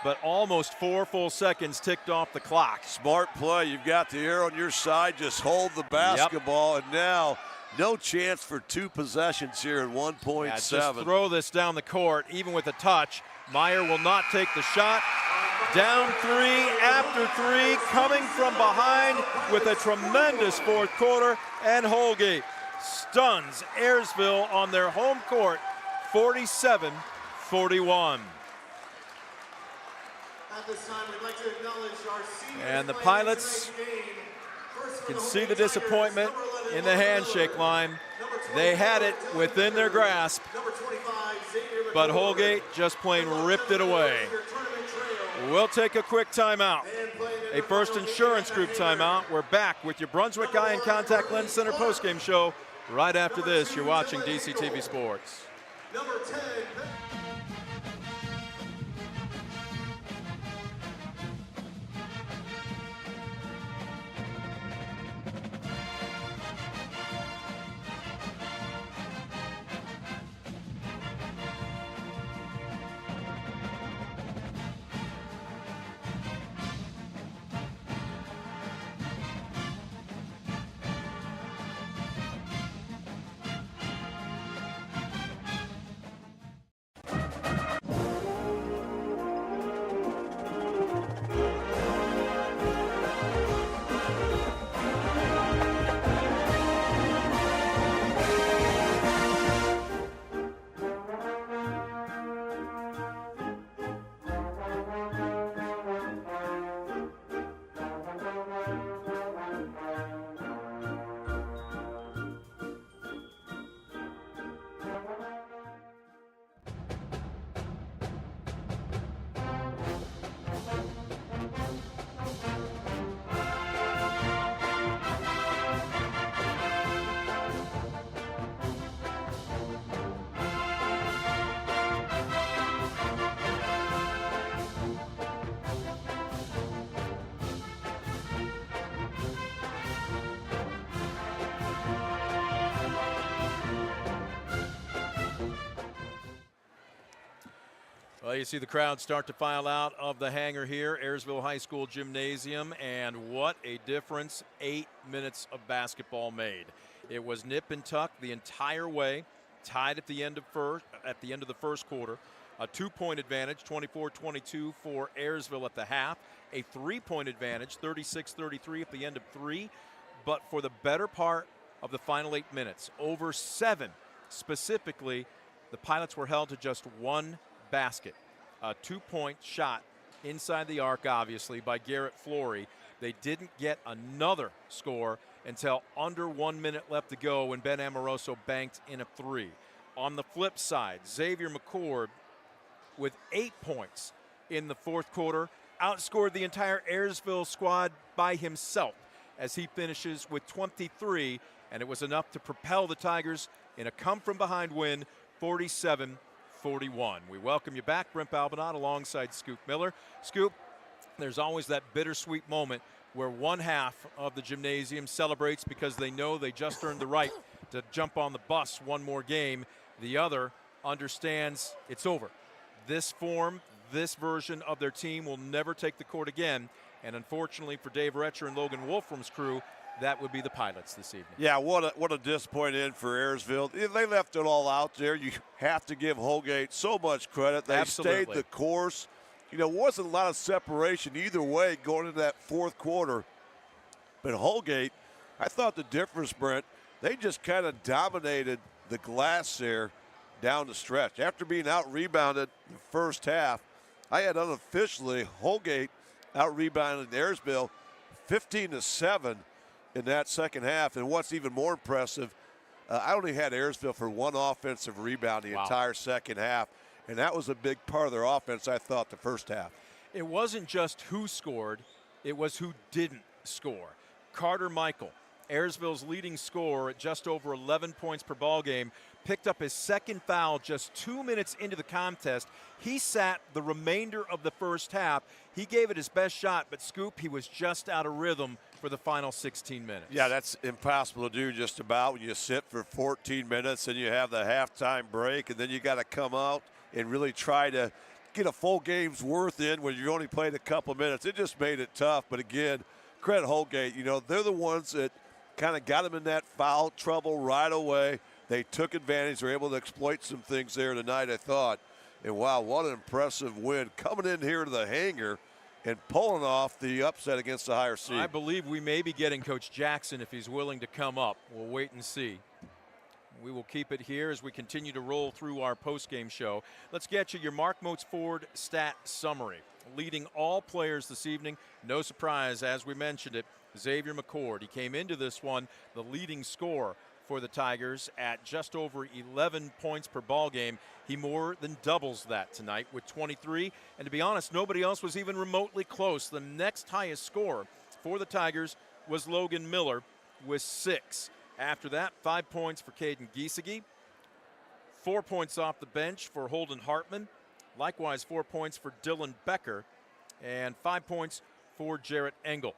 but almost 4 full seconds ticked off the clock. Smart play. You've got the air on your side. Just hold the basketball. And now no chance for 2 possessions here in 1.7. Yeah, just throw this down the court, even with a touch. Meyer will not take the shot. Down 3 after 3, coming from behind with a tremendous fourth quarter. And Holgate stuns Ayersville on their home court, 47-41. And the Pilots can see the disappointment in the handshake line. They had it within their grasp, but Holgate just plain ripped it away. We'll take a quick timeout, a First Insurance Group timeout. We're back with your Brunswick Eye and Contact Lens Center postgame show right after this. You're watching DCTV Sports. Number 10. Well, you see the crowd start to file out of the hangar here, Ayersville High School Gymnasium, and what a difference 8 minutes of basketball made. It was nip and tuck the entire way, tied at the end of the first quarter. A 2-point advantage, 24-22 for Ayersville at the half. A 3-point advantage, 36-33 at the end of 3. but for the better part of the final 8 minutes, over 7 specifically, the Pilots were held to just one basket. A 2-point shot inside the arc, obviously, by Garrett Flory. They didn't get another score until under 1 minute left to go when Ben Amoroso banked in a 3. On the flip side, Xavier McCord with 8 points in the fourth quarter outscored the entire Ayersville squad by himself as he finishes with 23, and it was enough to propel the Tigers in a come-from-behind win, 47-41. We welcome you back, Brent Balbinot, alongside Scoop Miller. Scoop, there's always that bittersweet moment where one half of the gymnasium celebrates because they know they just earned the right to jump on the bus one more game. The other understands it's over. This form, this version of their team will never take the court again. And unfortunately for Dave Retcher and Logan Wolfram's crew, that would be the Pilots this evening. Yeah, what a disappointing end for Ayersville. They left it all out there. You have to give Holgate so much credit. They stayed the course. You know, wasn't a lot of separation either way going into that fourth quarter. But Holgate, I thought the difference, Brent, they just kind of dominated the glass there down the stretch. After being out-rebounded in the first half, I had unofficially Holgate out-rebounded Ayersville 15-7 in that second half. And what's even more impressive, I only had Ayersville for one offensive rebound the entire second half. And that was a big part of their offense, I thought, the first half. It wasn't just who scored, it was who didn't score. Carter Michael, Ayersville's leading scorer at just over 11 points per ball game, picked up his second foul just 2 minutes into the contest. He sat the remainder of the first half. He gave it his best shot, but Scoop, he was just out of rhythm for the final 16 minutes. Yeah, that's impossible to do just about when you sit for 14 minutes and you have the halftime break, and then you got to come out and really try to get a full game's worth in when you only played a couple minutes. It just made it tough. But again, credit Holgate. You know, they're the ones that kind of got them in that foul trouble right away. They took advantage. They were able to exploit some things there tonight, I thought. And, wow, what an impressive win coming in here to the hangar and pulling off the upset against the higher seed. I believe we may be getting Coach Jackson if he's willing to come up. We'll wait and see. We will keep it here as we continue to roll through our postgame show. Let's get you your Mark Moats Ford stat summary. Leading all players this evening, no surprise, as we mentioned it, Xavier McCord. He came into this one the leading scorer for the Tigers at just over 11 points per ball game. He more than doubles that tonight with 23. And to be honest, nobody else was even remotely close. The next highest scorer for the Tigers was Logan Miller with 6. After that, 5 points for Caden Giesecke, 4 points off the bench for Holden Hartman, likewise 4 points for Dylan Becker, and 5 points for Jarrett Engel.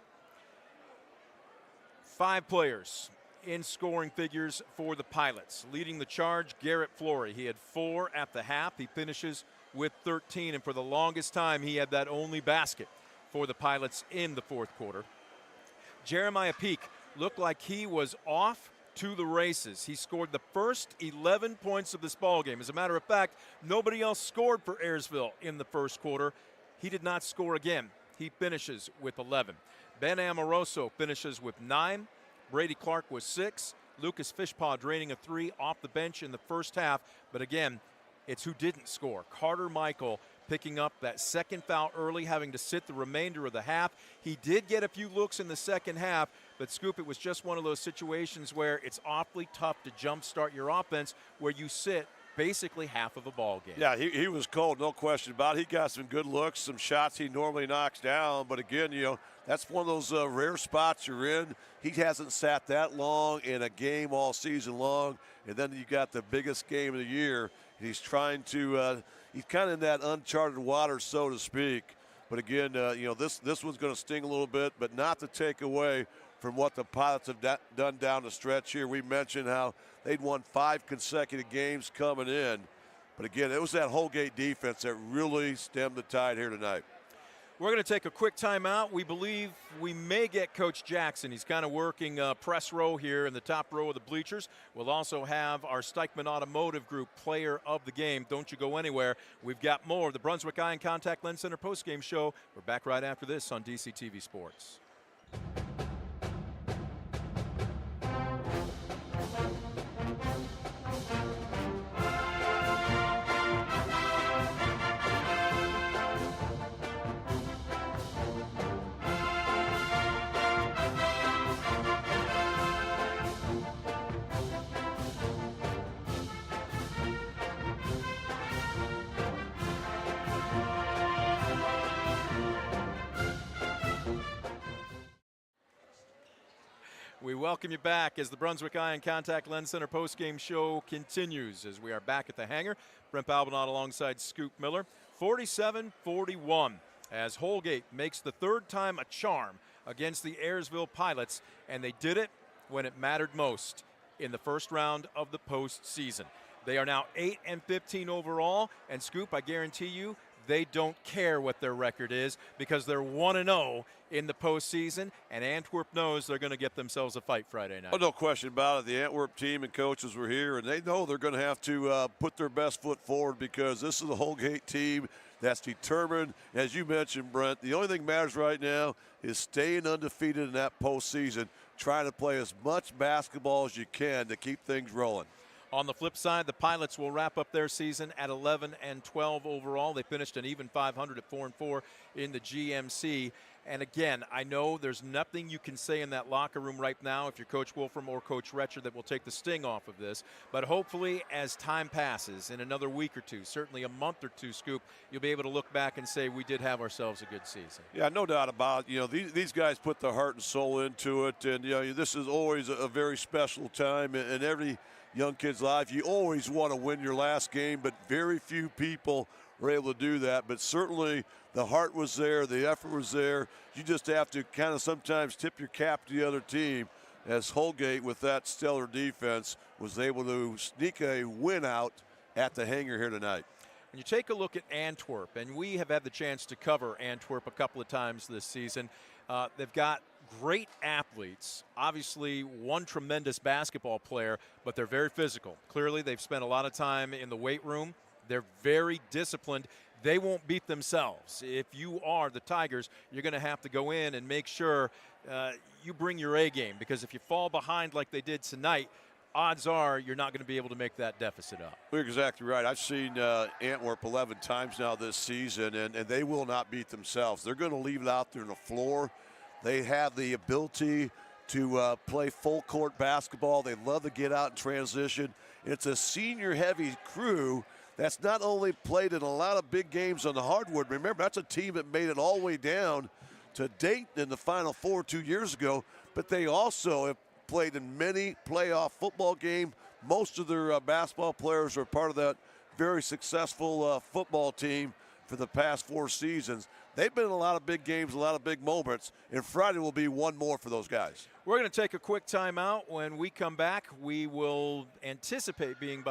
5 players in scoring figures for the Pilots. Leading the charge, Garrett Flory. He had 4 at the half. He finishes with 13, and for the longest time, he had that only basket for the Pilots in the fourth quarter. Jeremiah Peak looked like he was off to the races. He scored the first 11 points of this ball game. As a matter of fact, nobody else scored for Ayersville in the first quarter. He did not score again. He finishes with 11. Ben Amoroso finishes with 9. Brady Clark was 6. Lucas Fishpaw draining a 3 off the bench in the first half. But again, it's who didn't score. Carter Michael picking up that second foul early, having to sit the remainder of the half. He did get a few looks in the second half, but Scoop, it was just one of those situations where it's awfully tough to jumpstart your offense where you sit basically half of a ball game. Yeah, he was cold, no question about it. He got some good looks, some shots he normally knocks down. But again, you know, that's one of those rare spots you're in. He hasn't sat that long in a game all season long. And then you got the biggest game of the year. And he's trying to he's kind of in that uncharted water, so to speak. But again, you know, this one's going to sting a little bit, but not to take away from what the Pilots have done down the stretch here. We mentioned how they'd won 5 consecutive games coming in. But again, it was that Holgate defense that really stemmed the tide here tonight. We're going to take a quick timeout. We believe we may get Coach Jackson. He's kind of working press row here in the top row of the bleachers. We'll also have our Steichman Automotive Group player of the game. Don't you go anywhere. We've got more of the Brunswick Eye and Contact Lens Center postgame show. We're back right after this on DCTV Sports. welcome you back as the Brunswick Eye and Contact Lens Center postgame show continues as we are back at the hangar. Brent Balbinot alongside Scoop Miller. 47-41 as Holgate makes the third time a charm against the Ayersville Pilots, and they did it when it mattered most in the first round of the postseason. They are now 8-15 overall, and Scoop, I guarantee you, they don't care what their record is because they're 1-0 in the postseason, and Antwerp knows they're going to get themselves a fight Friday night. Oh, no question about it. The Antwerp team and coaches were here, and they know they're going to have to put their best foot forward because this is a Holgate team that's determined. As you mentioned, Brent, the only thing that matters right now is staying undefeated in that postseason, trying to play as much basketball as you can to keep things rolling. On the flip side, the Pilots will wrap up their season at 11-12 overall. They finished an even 500 at 4-4 in the GMC. And again, I know there's nothing you can say in that locker room right now if you're Coach Wolfram or Coach Retcher that will take the sting off of this. But hopefully, as time passes, in another week or two, certainly a month or two, Scoop, you'll be able to look back and say we did have ourselves a good season. Yeah, no doubt about it. You know, these guys put their heart and soul into it, and you know, this is always a very special time in every young kid's life. You always want to win your last game, but very few people were able to do that. But certainly the heart was there, the effort was there. You just have to kind of sometimes tip your cap to the other team, as Holgate, with that stellar defense, was able to sneak a win out at the hangar here tonight. When you take a look at Antwerp, and we have had the chance to cover Antwerp a couple of times this season, they've got great athletes, obviously one tremendous basketball player, but they're very physical. Clearly, they've spent a lot of time in the weight room. They're very disciplined. They won't beat themselves. If you are the Tigers, you're going to have to go in and make sure you bring your A game, because if you fall behind like they did tonight, odds are you're not going to be able to make that deficit up. You're exactly right. I've seen Antwerp 11 times now this season, and they will not beat themselves. They're going to leave it out there on the floor. They have the ability to play full court basketball. They love to get out and transition. It's a senior heavy crew that's not only played in a lot of big games on the hardwood. Remember, that's a team that made it all the way down to Dayton in the Final Four 2 years ago, but they also have played in many playoff football games. Most of their basketball players are part of that very successful football team for the past 4 seasons. They've been in a lot of big games, a lot of big moments, and Friday will be one more for those guys. We're going to take a quick timeout. When we come back, we will anticipate being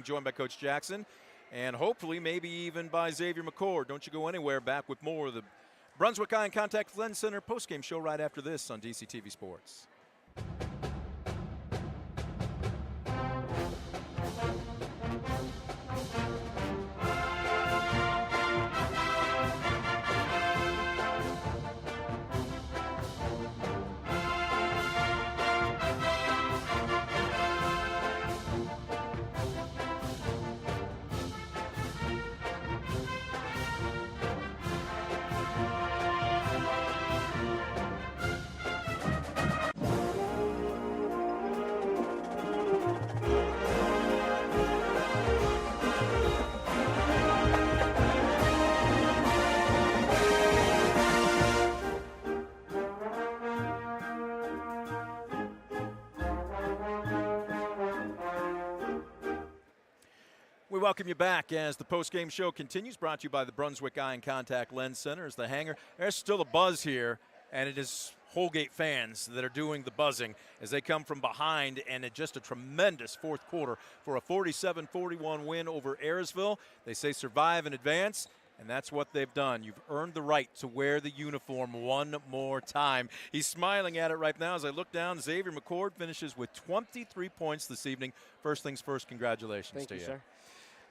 joined by Coach Jackson, and hopefully maybe even by Xavier McCord. Don't you go anywhere. Back with more of the Brunswick Eye and Contact Lens Center postgame show right after this on DCTV Sports. We welcome you back as the post-game show continues, brought to you by the Brunswick Eye and Contact Lens Center as the hangar. There's still a buzz here, and it is Holgate fans that are doing the buzzing as they come from behind, and it's just a tremendous fourth quarter for a 47-41 win over Ayersville. They say survive and advance, and that's what they've done. You've earned the right to wear the uniform one more time. He's smiling at it right now as I look down. Xavier McCord finishes with 23 points this evening. First things first, congratulations to you. Thank you, sir.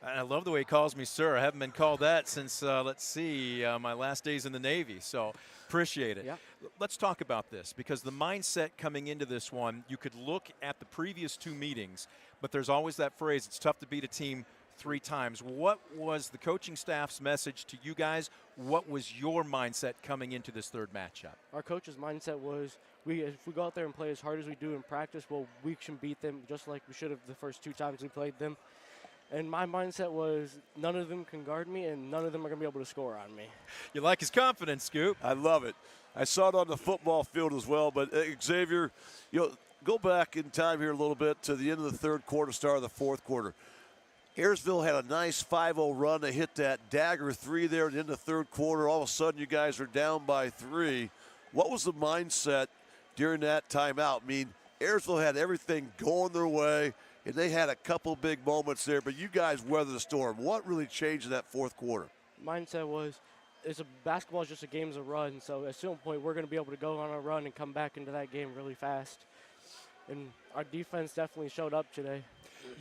I love the way he calls me sir. I haven't been called that since, my last days in the Navy. So appreciate it. Yeah. Let's talk about this, because the mindset coming into this one, you could look at the previous 2 meetings, but there's always that phrase, it's tough to beat a team 3 times. What was the coaching staff's message to you guys? What was your mindset coming into this third matchup? Our coach's mindset was, if we go out there and play as hard as we do in practice, well, we can beat them just like we should have the first 2 times we played them. And my mindset was none of them can guard me, and none of them are going to be able to score on me. You like his confidence, Scoop. I love it. I saw it on the football field as well. But Xavier, go back in time here a little bit to the end of the third quarter, start of the fourth quarter. Ayersville had a nice 5-0 run. They hit that dagger 3 there at the end of the third quarter. All of a sudden, you guys are down by 3. What was the mindset during that timeout? I mean, Ayersville had everything going their way, and they had a couple big moments there, but you guys weathered the storm. What really changed in that fourth quarter? Mindset was, basketball is just a game's a run, so at a certain point we're going to be able to go on a run and come back into that game really fast. And our defense definitely showed up today.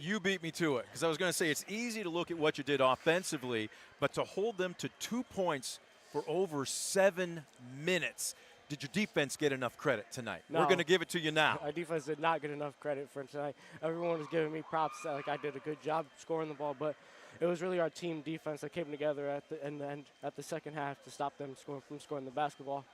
You beat me to it, because I was going to say it's easy to look at what you did offensively, but to hold them to 2 points for over 7 minutes. Did your defense get enough credit tonight? No. We're going to give it to you now. Our defense did not get enough credit for tonight. Everyone was giving me props like I did a good job scoring the ball, but it was really our team defense that came together at the second half to stop them from scoring the basketball.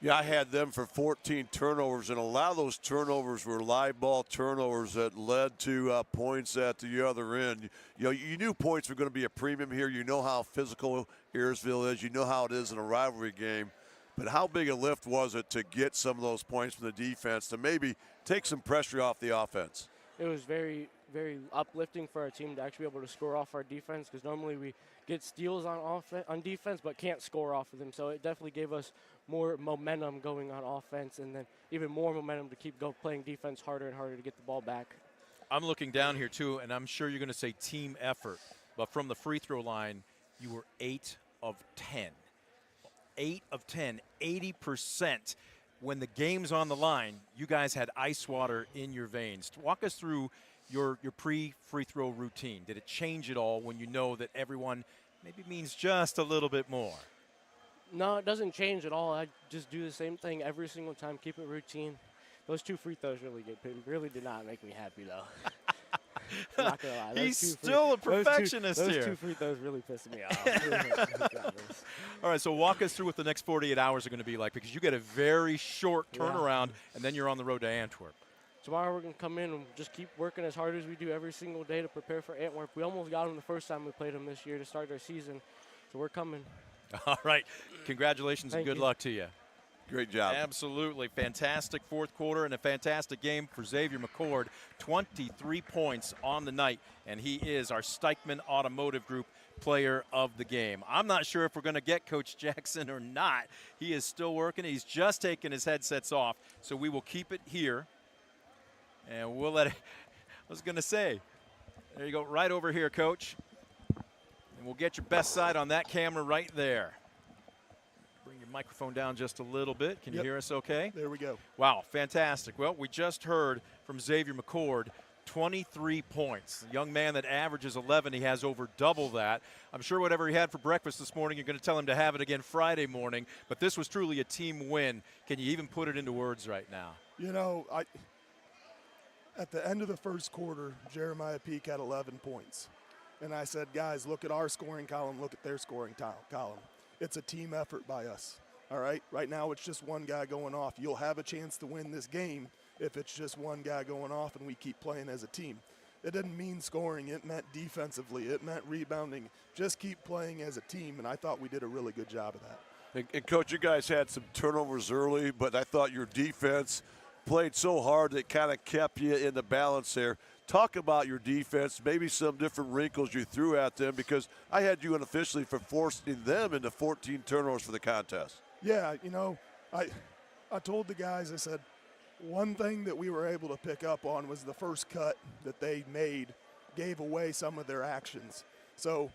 Yeah, I had them for 14 turnovers, and a lot of those turnovers were live ball turnovers that led to points at the other end. You knew points were going to be a premium here. You know how physical Ayersville is. You know how it is in a rivalry game. But how big a lift was it to get some of those points from the defense to maybe take some pressure off the offense? It was very, very uplifting for our team to actually be able to score off our defense, because normally we get steals on defense but can't score off of them. So it definitely gave us more momentum going on offense, and then even more momentum to keep playing defense harder and harder to get the ball back. I'm looking down here, too, and I'm sure you're going to say team effort. But from the free throw line, you were 8 of 10. 8 of 10, 80%. When the game's on the line, you guys had ice water in your veins. Walk us through your pre-free throw routine. Did it change at all when you know that everyone maybe means just a little bit more? No, it doesn't change at all. I just do the same thing every single time, keep it routine. Those 2 free throws really did not make me happy, though. I'm not gonna lie. He's still a perfectionist those here. 2 free throws really pissed me off. All right, so walk us through what the next 48 hours are going to be like, because you get a very short turnaround, and then you're on the road to Antwerp. Tomorrow we're going to come in and just keep working as hard as we do every single day to prepare for Antwerp. We almost got them the first time we played them this year to start our season, so we're coming. All right, congratulations and good luck to you. Great job. Absolutely. Fantastic fourth quarter and a fantastic game for Xavier McCord. 23 points on the night, and he is our Steichman Automotive Group player of the game. I'm not sure if we're going to get Coach Jackson or not. He is still working. He's just taken his headsets off, so we will keep it here. And we'll let it, I was going to say, there you go, right over here, Coach. And we'll get your best side on that camera right there. Bring your microphone down just a little bit. Can you hear us okay? There we go. Wow, fantastic. Well, we just heard from Xavier McCord, 23 points. A young man that averages 11, he has over double that. I'm sure whatever he had for breakfast this morning, you're going to tell him to have it again Friday morning. But this was truly a team win. Can you even put it into words right now? You know, at the end of the first quarter, Jeremiah Peak had 11 points. And I said, guys, look at our scoring column, look at their scoring column. It's a team effort by us, all right? Right now it's just one guy going off. You'll have a chance to win this game if it's just one guy going off and we keep playing as a team. It didn't mean scoring. It meant defensively. It meant rebounding. Just keep playing as a team, and I thought we did a really good job of that. And Coach, you guys had some turnovers early, but I thought your defense played so hard that it kind of kept you in the balance there. Talk about your defense, maybe some different wrinkles you threw at them, because I had you unofficially for forcing them into 14 turnovers for the contest. Yeah, you know, I told the guys, I said, one thing that we were able to pick up on was the first cut that they made gave away some of their actions. So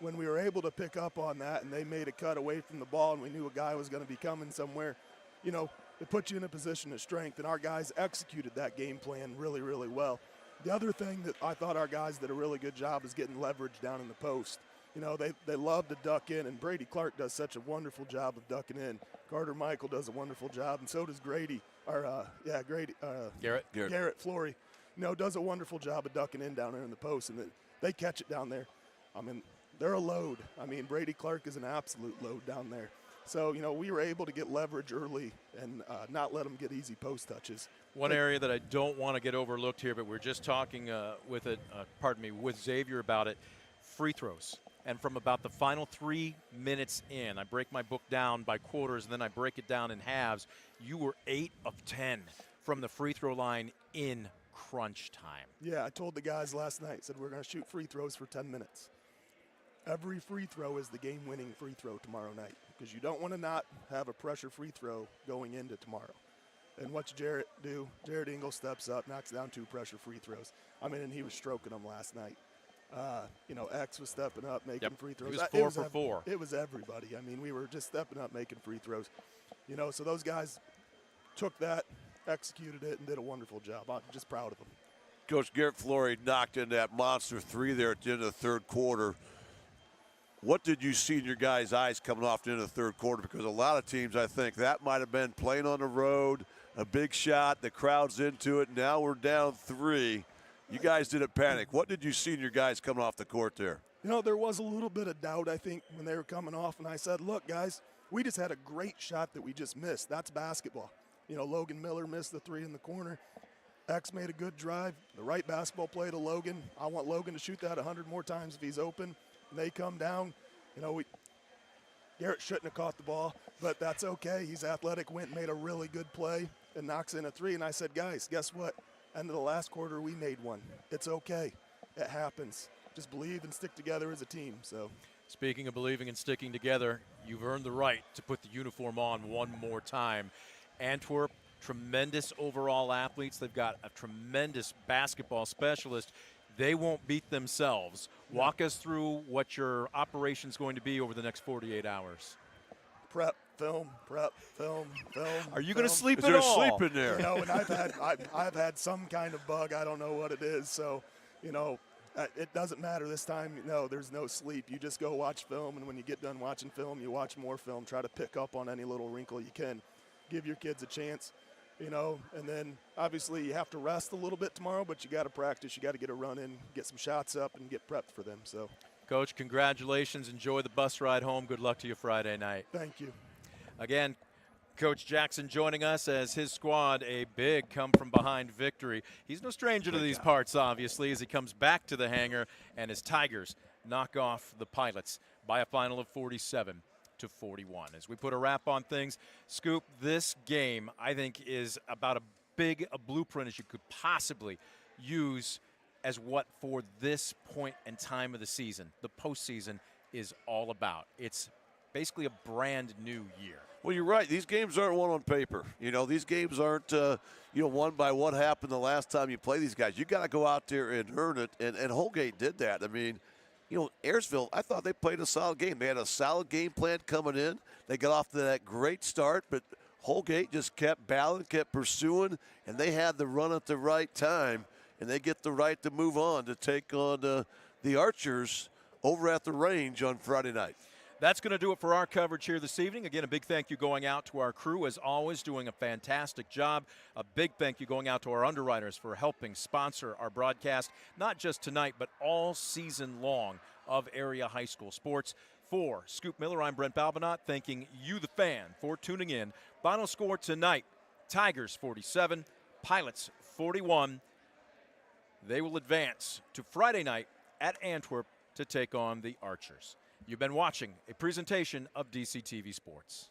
when we were able to pick up on that and they made a cut away from the ball and we knew a guy was going to be coming somewhere, you know, it put you in a position of strength, and our guys executed that game plan really, really well. The other thing that I thought our guys did a really good job is getting leverage down in the post. You know, they love to duck in, and Brady Clark does such a wonderful job of ducking in. Carter Michael does a wonderful job, and so does Garrett Flory. You know, does a wonderful job of ducking in down there in the post, and they catch it down there. I mean, they're a load. I mean, Brady Clark is an absolute load down there. So, we were able to get leverage early and not let them get easy post touches. One area that I don't want to get overlooked here, but we're just talking with Xavier about it, free throws. And from about the final 3 minutes in, I break my book down by quarters, and then I break it down in halves. You were 8 of 10 from the free throw line in crunch time. Yeah, I told the guys last night, said we're going to shoot free throws for 10 minutes. Every free throw is the game-winning free throw tomorrow night because you don't want to not have a pressure free throw going into tomorrow. And what's Jarrett do? Jarrett Engel steps up, knocks down 2 pressure free throws. And he was stroking them last night. X was stepping up, making free throws. He was 4 for 4. It was everybody. We were just stepping up, making free throws. So those guys took that, executed it, and did a wonderful job. I'm just proud of them. Coach Garrett Flory knocked in that monster 3 there at the end of the third quarter. What did you see in your guys' eyes coming off the end of the third quarter? Because a lot of teams, I think, that might have been playing on the road, a big shot, the crowd's into it, now we're down 3. You guys didn't panic. What did you see in your guys coming off the court there? There was a little bit of doubt, I think, when they were coming off, and I said, look, guys, we just had a great shot that we just missed. That's basketball. Logan Miller missed the 3 in the corner. X made a good drive, the right basketball play to Logan. I want Logan to shoot that 100 more times if he's open. And they come down. Garrett shouldn't have caught the ball, but that's okay. He's athletic, went and made a really good play and knocks in a 3. And I said, guys, guess what? End of the last quarter, we made one. It's okay. It happens. Just believe and stick together as a team. So, speaking of believing and sticking together, you've earned the right to put the uniform on one more time. Antwerp, tremendous overall athletes. They've got a tremendous basketball specialist. They won't beat themselves. Walk us through what your operation's going to be over the next 48 hours. Prep, film, prep, film. Are you going to sleep Is at there all? sleep in there? And I've had some kind of bug. I don't know what it is. So, it doesn't matter this time. There's no sleep. You just go watch film, and when you get done watching film, you watch more film. Try to pick up on any little wrinkle you can. Give your kids a chance. And then obviously you have to rest a little bit tomorrow, but you got to practice. You got to get a run in, get some shots up, and get prepped for them. So, Coach, congratulations. Enjoy the bus ride home. Good luck to you Friday night. Thank you. Again, Coach Jackson joining us as his squad a big come-from-behind victory. He's no stranger to these parts, obviously, as he comes back to the hangar, and his Tigers knock off the Pilots by a final of 47-41. As we put a wrap on things, Scoop, this game I think is about a blueprint as you could possibly use as what for this point and time of the season, the postseason, is all about. It's basically a brand new year. Well, you're right. These games aren't won on paper. These games aren't, won by what happened the last time you play these guys. You got to go out there and earn it, and Holgate did that. Ayersville, I thought they played a solid game. They had a solid game plan coming in. They got off to that great start, but Holgate just kept battling, kept pursuing, and they had the run at the right time, and they get the right to move on to take on the Archers over at the range on Friday night. That's going to do it for our coverage here this evening. Again, a big thank you going out to our crew, as always, doing a fantastic job. A big thank you going out to our underwriters for helping sponsor our broadcast, not just tonight, but all season long of area high school sports. For Scoop Miller, I'm Brent Balbinot, thanking you, the fan, for tuning in. Final score tonight, Tigers 47, Pilots 41. They will advance to Friday night at Antwerp to take on the Archers. You've been watching a presentation of DCTV Sports.